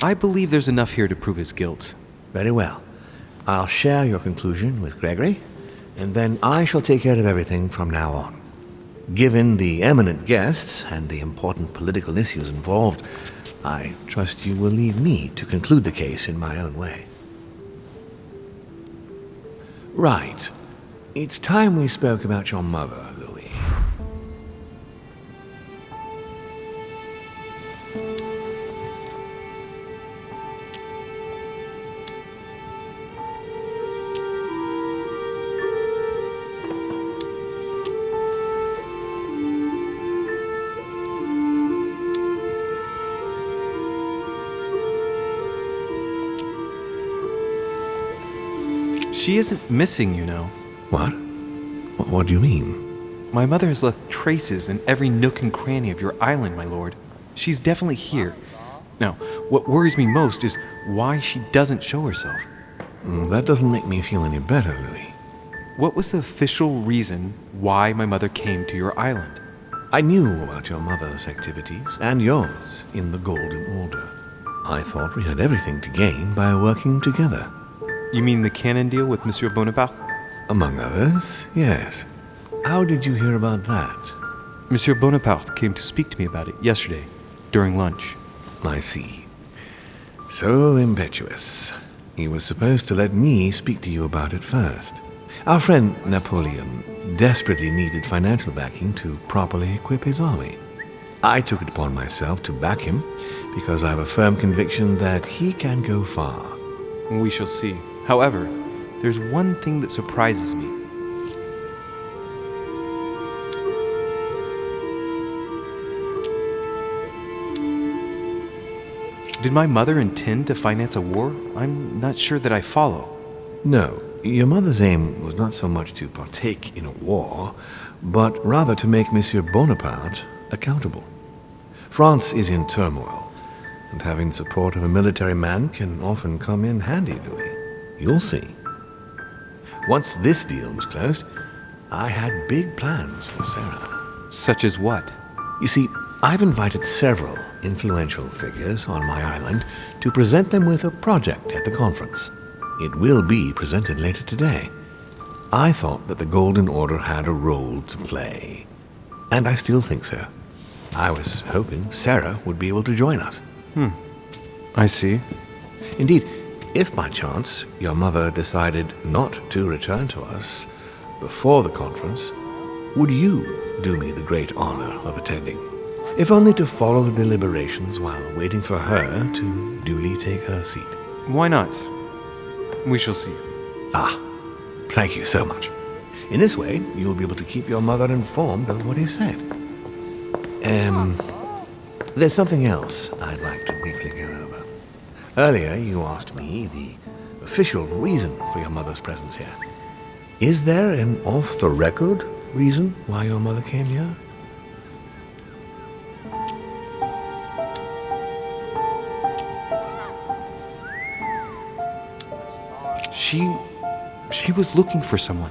Speaker 8: I believe there's enough here to prove his guilt.
Speaker 10: Very well. I'll share your conclusion with Gregory, and then I shall take care of everything from now on. Given the eminent guests and the important political issues involved, I trust you will leave me to conclude the case in my own way. Right. It's time we spoke about your mother, Louis.
Speaker 8: She isn't missing, you know.
Speaker 10: What? What do you mean?
Speaker 8: My mother has left traces in every nook and cranny of your island, my lord. She's definitely here. Now, what worries me most is why she doesn't show herself.
Speaker 10: That doesn't make me feel any better, Louis.
Speaker 8: What was the official reason why my mother came to your island?
Speaker 10: I knew about your mother's activities, and yours, in the Golden Order. I thought we had everything to gain by working together.
Speaker 8: You mean the cannon deal with Monsieur Bonaparte?
Speaker 10: Among others, yes. How did you hear about that?
Speaker 8: Monsieur Bonaparte came to speak to me about it yesterday, during lunch.
Speaker 10: I see. So impetuous. He was supposed to let me speak to you about it first. Our friend Napoleon desperately needed financial backing to properly equip his army. I took it upon myself to back him because I have a firm conviction that he can go far.
Speaker 8: We shall see. However, there's one thing that surprises me. Did my mother intend to finance a war? I'm not sure that I follow.
Speaker 10: No, your mother's aim was not so much to partake in a war, but rather to make Monsieur Bonaparte accountable. France is in turmoil, and having the support of a military man can often come in handy, Louis. You'll see. Once this deal was closed, I had big plans for Sarah.
Speaker 8: Such as what?
Speaker 10: You see, I've invited several influential figures on my island to present them with a project at the conference. It will be presented later today. I thought that the Golden Order had a role to play, and I still think so. I was hoping Sarah would be able to join us.
Speaker 8: I see.
Speaker 10: Indeed, if by chance your mother decided not to return to us before the conference, would you do me the great honor of attending? If only to follow the deliberations while waiting for her to duly take her seat.
Speaker 8: Why not? We shall see.
Speaker 10: Thank you so much. In this way, you'll be able to keep your mother informed of what is said. There's something else I'd like to briefly go over. Earlier, you asked me the official reason for your mother's presence here. Is there an off-the-record reason why your mother came here?
Speaker 8: She was looking for someone.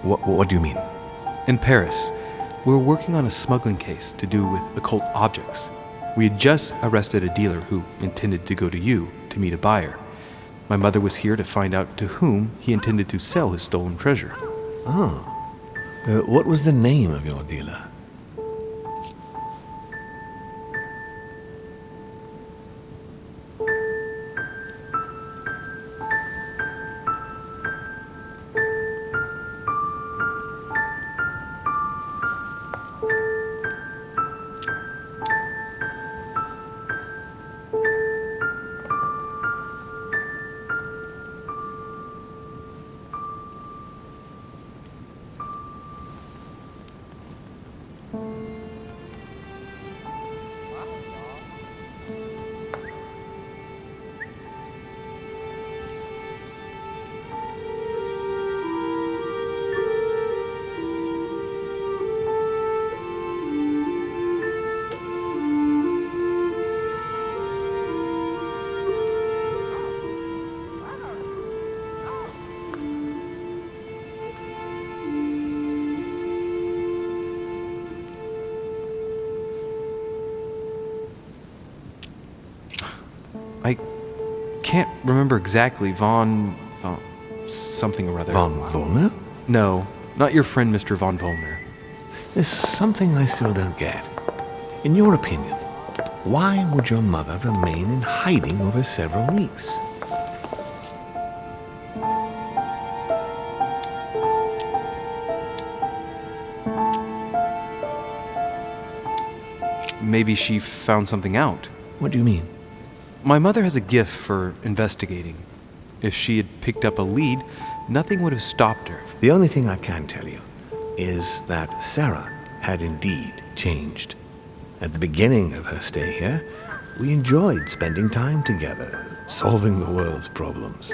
Speaker 10: What do you mean?
Speaker 8: In Paris, we were working on a smuggling case to do with occult objects. We had just arrested a dealer who intended to go to you to meet a buyer. My mother was here to find out to whom he intended to sell his stolen treasure.
Speaker 10: What was the name of your dealer?
Speaker 2: I can't remember exactly. Von something or other.
Speaker 10: Von Volner?
Speaker 2: No, not your friend, Mr. Von Volner.
Speaker 10: There's something I still don't get. In your opinion, why would your mother remain in hiding over several weeks?
Speaker 2: Maybe she found something out.
Speaker 10: What do you mean?
Speaker 2: My mother has a gift for investigating. If she had picked up a lead, nothing would have stopped her.
Speaker 10: The only thing I can tell you is that Sarah had indeed changed. At the beginning of her stay here, we enjoyed spending time together, solving the world's problems.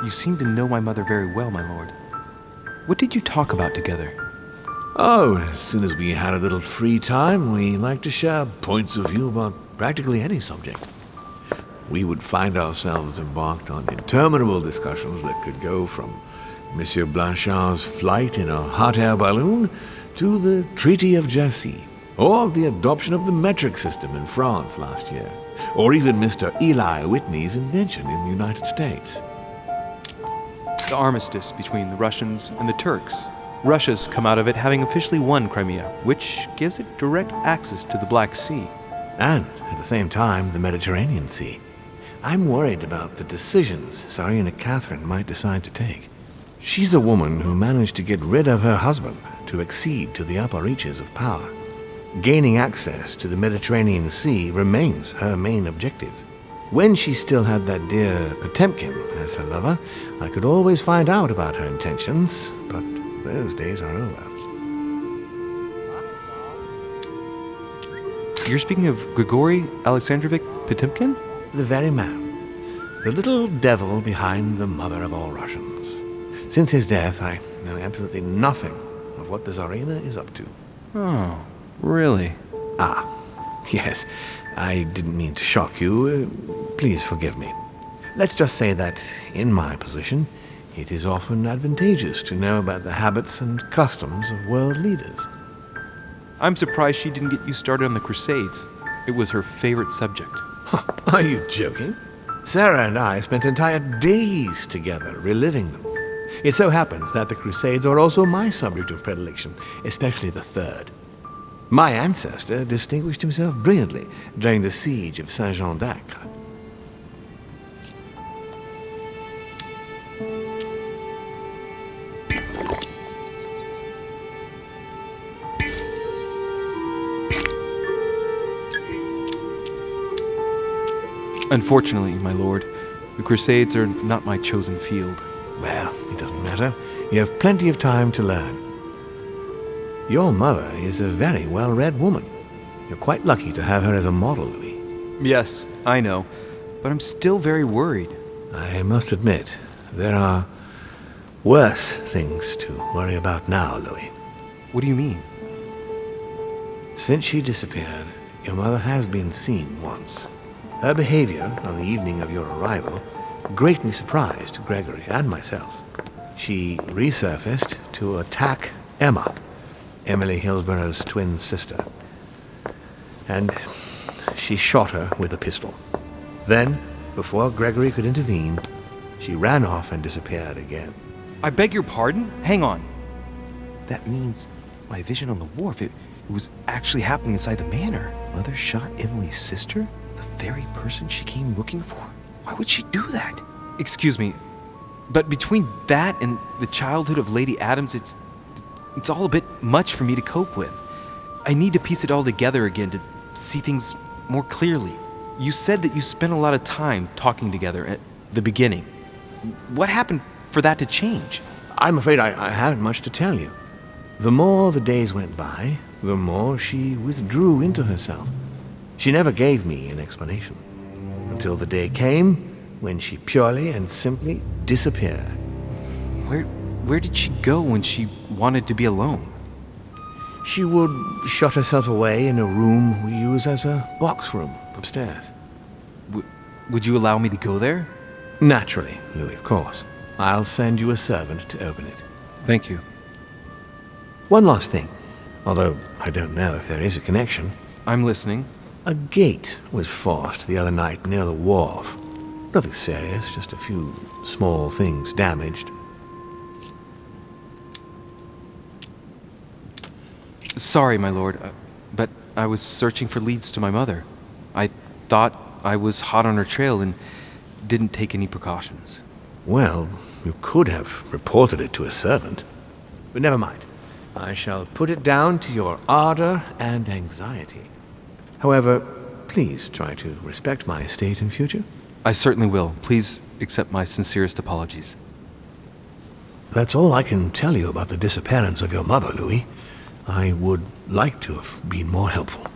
Speaker 2: You seem to know my mother very well, my lord. What did you talk about together?
Speaker 10: Oh, as soon as we had a little free time, we liked to share points of view about practically any subject. We would find ourselves embarked on interminable discussions that could go from Monsieur Blanchard's flight in a hot air balloon to the Treaty of Jassy, or the adoption of the metric system in France last year, or even Mr. Eli Whitney's invention in the United States.
Speaker 2: The armistice between the Russians and the Turks. Russia's come out of it having officially won Crimea, which gives it direct access to the Black Sea.
Speaker 10: And, at the same time, the Mediterranean Sea. I'm worried about the decisions Tsarina Catherine might decide to take. She's a woman who managed to get rid of her husband to accede to the upper reaches of power. Gaining access to the Mediterranean Sea remains her main objective. When she still had that dear Potemkin as her lover, I could always find out about her intentions, but those days are over.
Speaker 2: You're speaking of Grigory Alexandrovich Potemkin?
Speaker 10: The very man. The little devil behind the mother of all Russians. Since his death, I know absolutely nothing of what the Tsarina is up to.
Speaker 2: Oh, really?
Speaker 10: Ah, yes. I didn't mean to shock you. Please forgive me. Let's just say that, in my position, it is often advantageous to know about the habits and customs of world leaders.
Speaker 2: I'm surprised she didn't get you started on the Crusades. It was her favorite subject.
Speaker 10: Are you joking? Sarah and I spent entire days together reliving them. It so happens that the Crusades are also my subject of predilection, especially the Third. My ancestor distinguished himself brilliantly during the siege of Saint-Jean d'Acre.
Speaker 2: Unfortunately, my lord, the Crusades are not my chosen field.
Speaker 10: Well, it doesn't matter. You have plenty of time to learn. Your mother is a very well-read woman. You're quite lucky to have her as a model, Louis.
Speaker 2: Yes, I know, but I'm still very worried.
Speaker 10: I must admit, there are worse things to worry about now, Louis.
Speaker 2: What do you mean?
Speaker 10: Since she disappeared, your mother has been seen once. Her behavior on the evening of your arrival greatly surprised Gregory and myself. She resurfaced to attack Emma, Emily Hillsborough's twin sister. And she shot her with a pistol. Then, before Gregory could intervene, she ran off and disappeared again.
Speaker 2: I beg your pardon? Hang on.
Speaker 9: That means my vision on the wharf, it was actually happening inside the manor. Mother shot Emily's sister? The very person she came looking for? Why would she do that?
Speaker 2: Excuse me, but between that and the childhood of Lady Adams, it's all a bit much for me to cope with. I need to piece it all together again to see things more clearly. You said that you spent a lot of time talking together at the beginning. What happened for that to change?
Speaker 10: I'm afraid I haven't much to tell you. The more the days went by, the more she withdrew into herself. She never gave me an explanation, until the day came when she purely and simply disappeared.
Speaker 2: Where did she go when she wanted to be alone?
Speaker 10: She would shut herself away in a room we use as a box room upstairs.
Speaker 2: Would you allow me to go there?
Speaker 10: Naturally, Louis, of course. I'll send you a servant to open it.
Speaker 2: Thank you.
Speaker 10: One last thing. Although I don't know if there is a connection.
Speaker 2: I'm listening.
Speaker 10: A gate was forced the other night near the wharf. Nothing serious, just a few small things damaged.
Speaker 2: Sorry, my lord, but I was searching for leads to my mother. I thought I was hot on her trail and didn't take any precautions.
Speaker 10: Well, you could have reported it to a servant. But never mind. I shall put it down to your ardor and anxiety. However, please try to respect my estate in future.
Speaker 2: I certainly will. Please accept my sincerest apologies.
Speaker 3: That's all I can tell you about the disappearance of your mother, Louis. I would like to have been more helpful.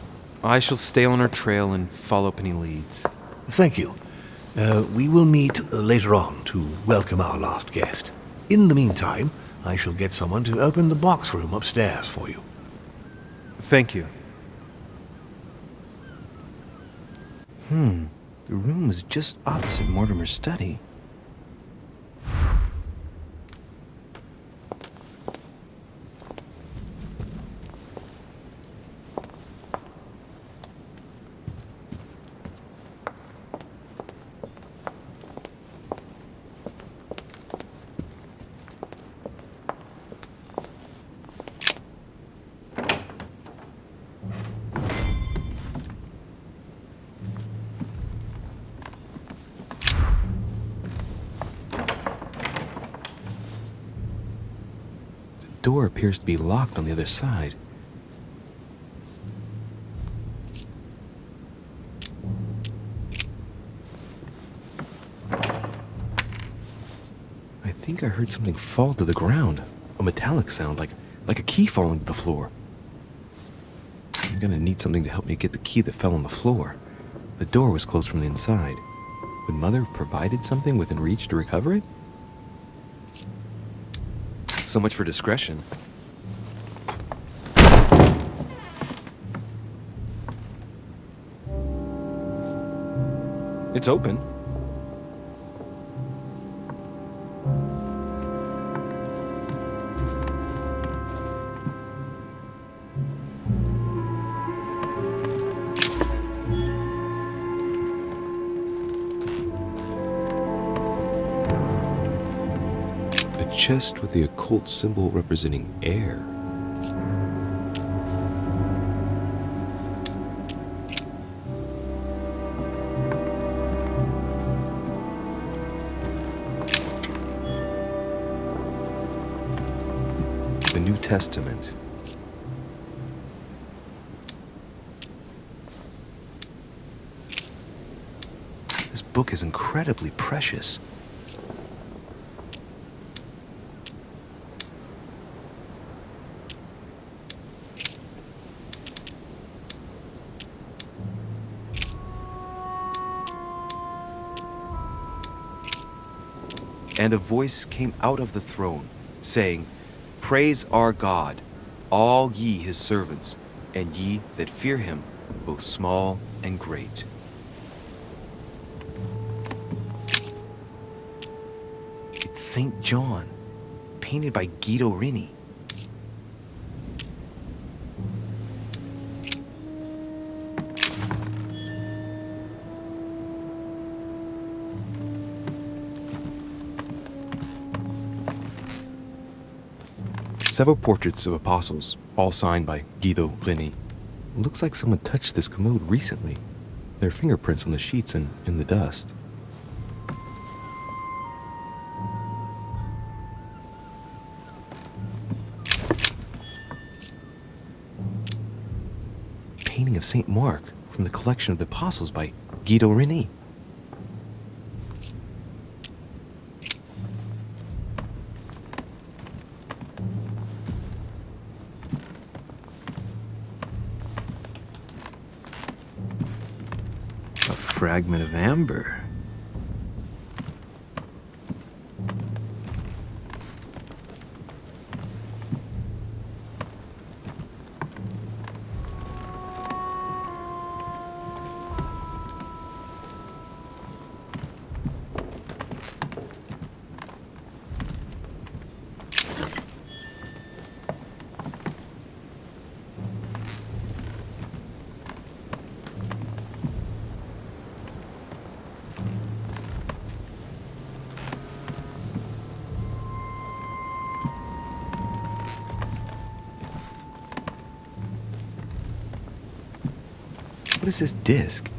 Speaker 2: I shall stay on her trail and follow up any leads.
Speaker 3: Thank you. We will meet later on to welcome our last guest. In the meantime, I shall get someone to open the box room upstairs for you.
Speaker 2: Thank you.
Speaker 9: The room is just opposite Mortimer's study. The door appears to be locked on the other side. I think I heard something fall to the ground. A metallic sound, like a key falling to the floor. I'm gonna need something to help me get the key that fell on the floor. The door was closed from the inside. Would Mother have provided something within reach to recover it? So much for discretion. It's open. A chest with the occult symbol representing air. The New Testament. This book is incredibly precious. And a voice came out of the throne, saying, Praise our God, all ye his servants, and ye that fear him, both small and great. It's St. John, painted by Guido Reni. Several portraits of apostles, all signed by Guido Reni. Looks like someone touched this commode recently. There are fingerprints on the sheets and in the dust. Painting of St. Mark from the collection of the apostles by Guido Reni. Fragment of amber. What is this disc?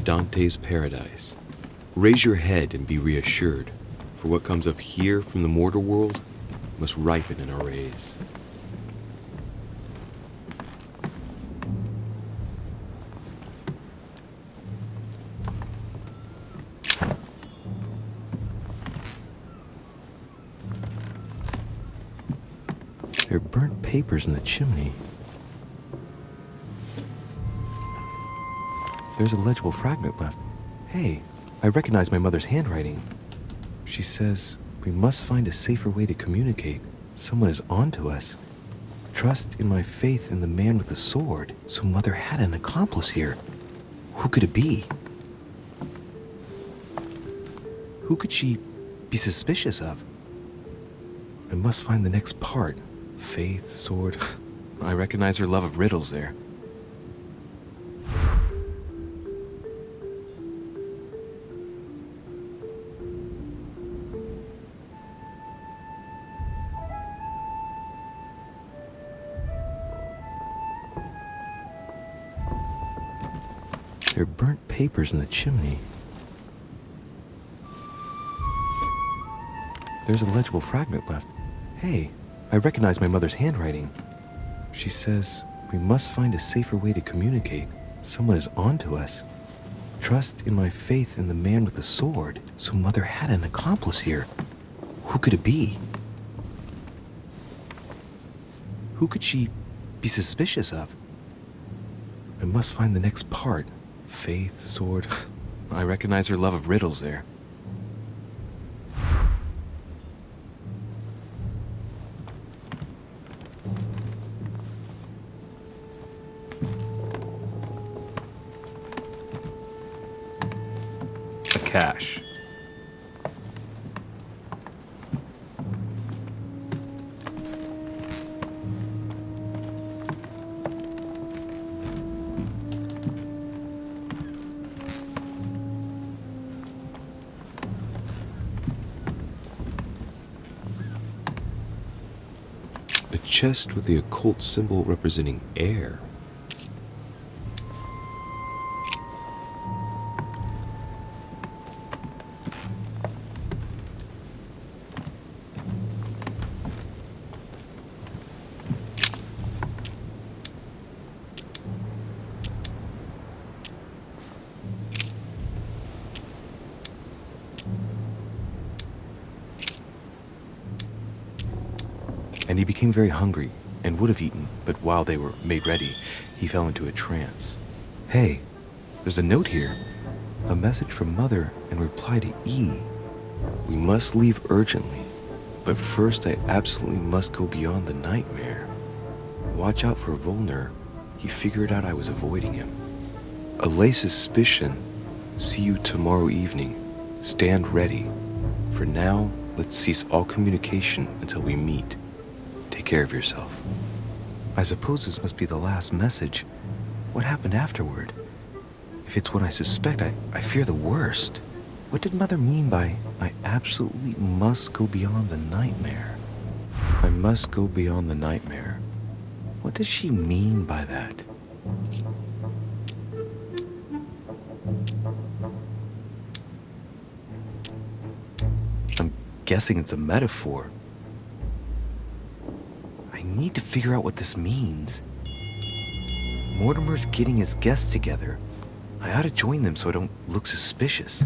Speaker 8: Dante's Paradise. Raise your head and be reassured, for what comes up here from the mortal world must ripen in our rays.
Speaker 9: There are burnt papers in the chimney. There's a legible fragment left. Hey, I recognize my mother's handwriting. She says, we must find a safer way to communicate. Someone is onto us. Trust in my faith in the man with the sword. So Mother had an accomplice here. Who could it be? Who could she be suspicious of? I must find the next part. Faith, sword. I recognize her love of riddles there. There are burnt papers in the chimney. There's a legible fragment left. Hey, I recognize my mother's handwriting. She says, we must find a safer way to communicate. Someone is onto us. Trust in my faith in the man with the sword. So Mother had an accomplice here. Who could it be? Who could she be suspicious of? I must find the next part. Faith, sword. I recognize her love of riddles there.
Speaker 2: A cache.
Speaker 8: A chest with the occult symbol representing air.
Speaker 9: And he became very hungry and would have eaten, but while they were made ready, he fell into a trance. Hey, there's a note here. A message from Mother in reply to E. We must leave urgently, but first I absolutely must go beyond the nightmare. Watch out for Volner. He figured out I was avoiding him. Allay suspicion. See you tomorrow evening. Stand ready. For now, let's cease all communication until we meet. Take care of yourself. I suppose this must be the last message. What happened afterward? If it's what I suspect, I fear the worst. What did Mother mean by, I absolutely must go beyond the nightmare? I must go beyond the nightmare. What does she mean by that? I'm guessing it's a metaphor. I need to figure out what this means. Mortimer's getting his guests together. I ought to join them so I don't look suspicious.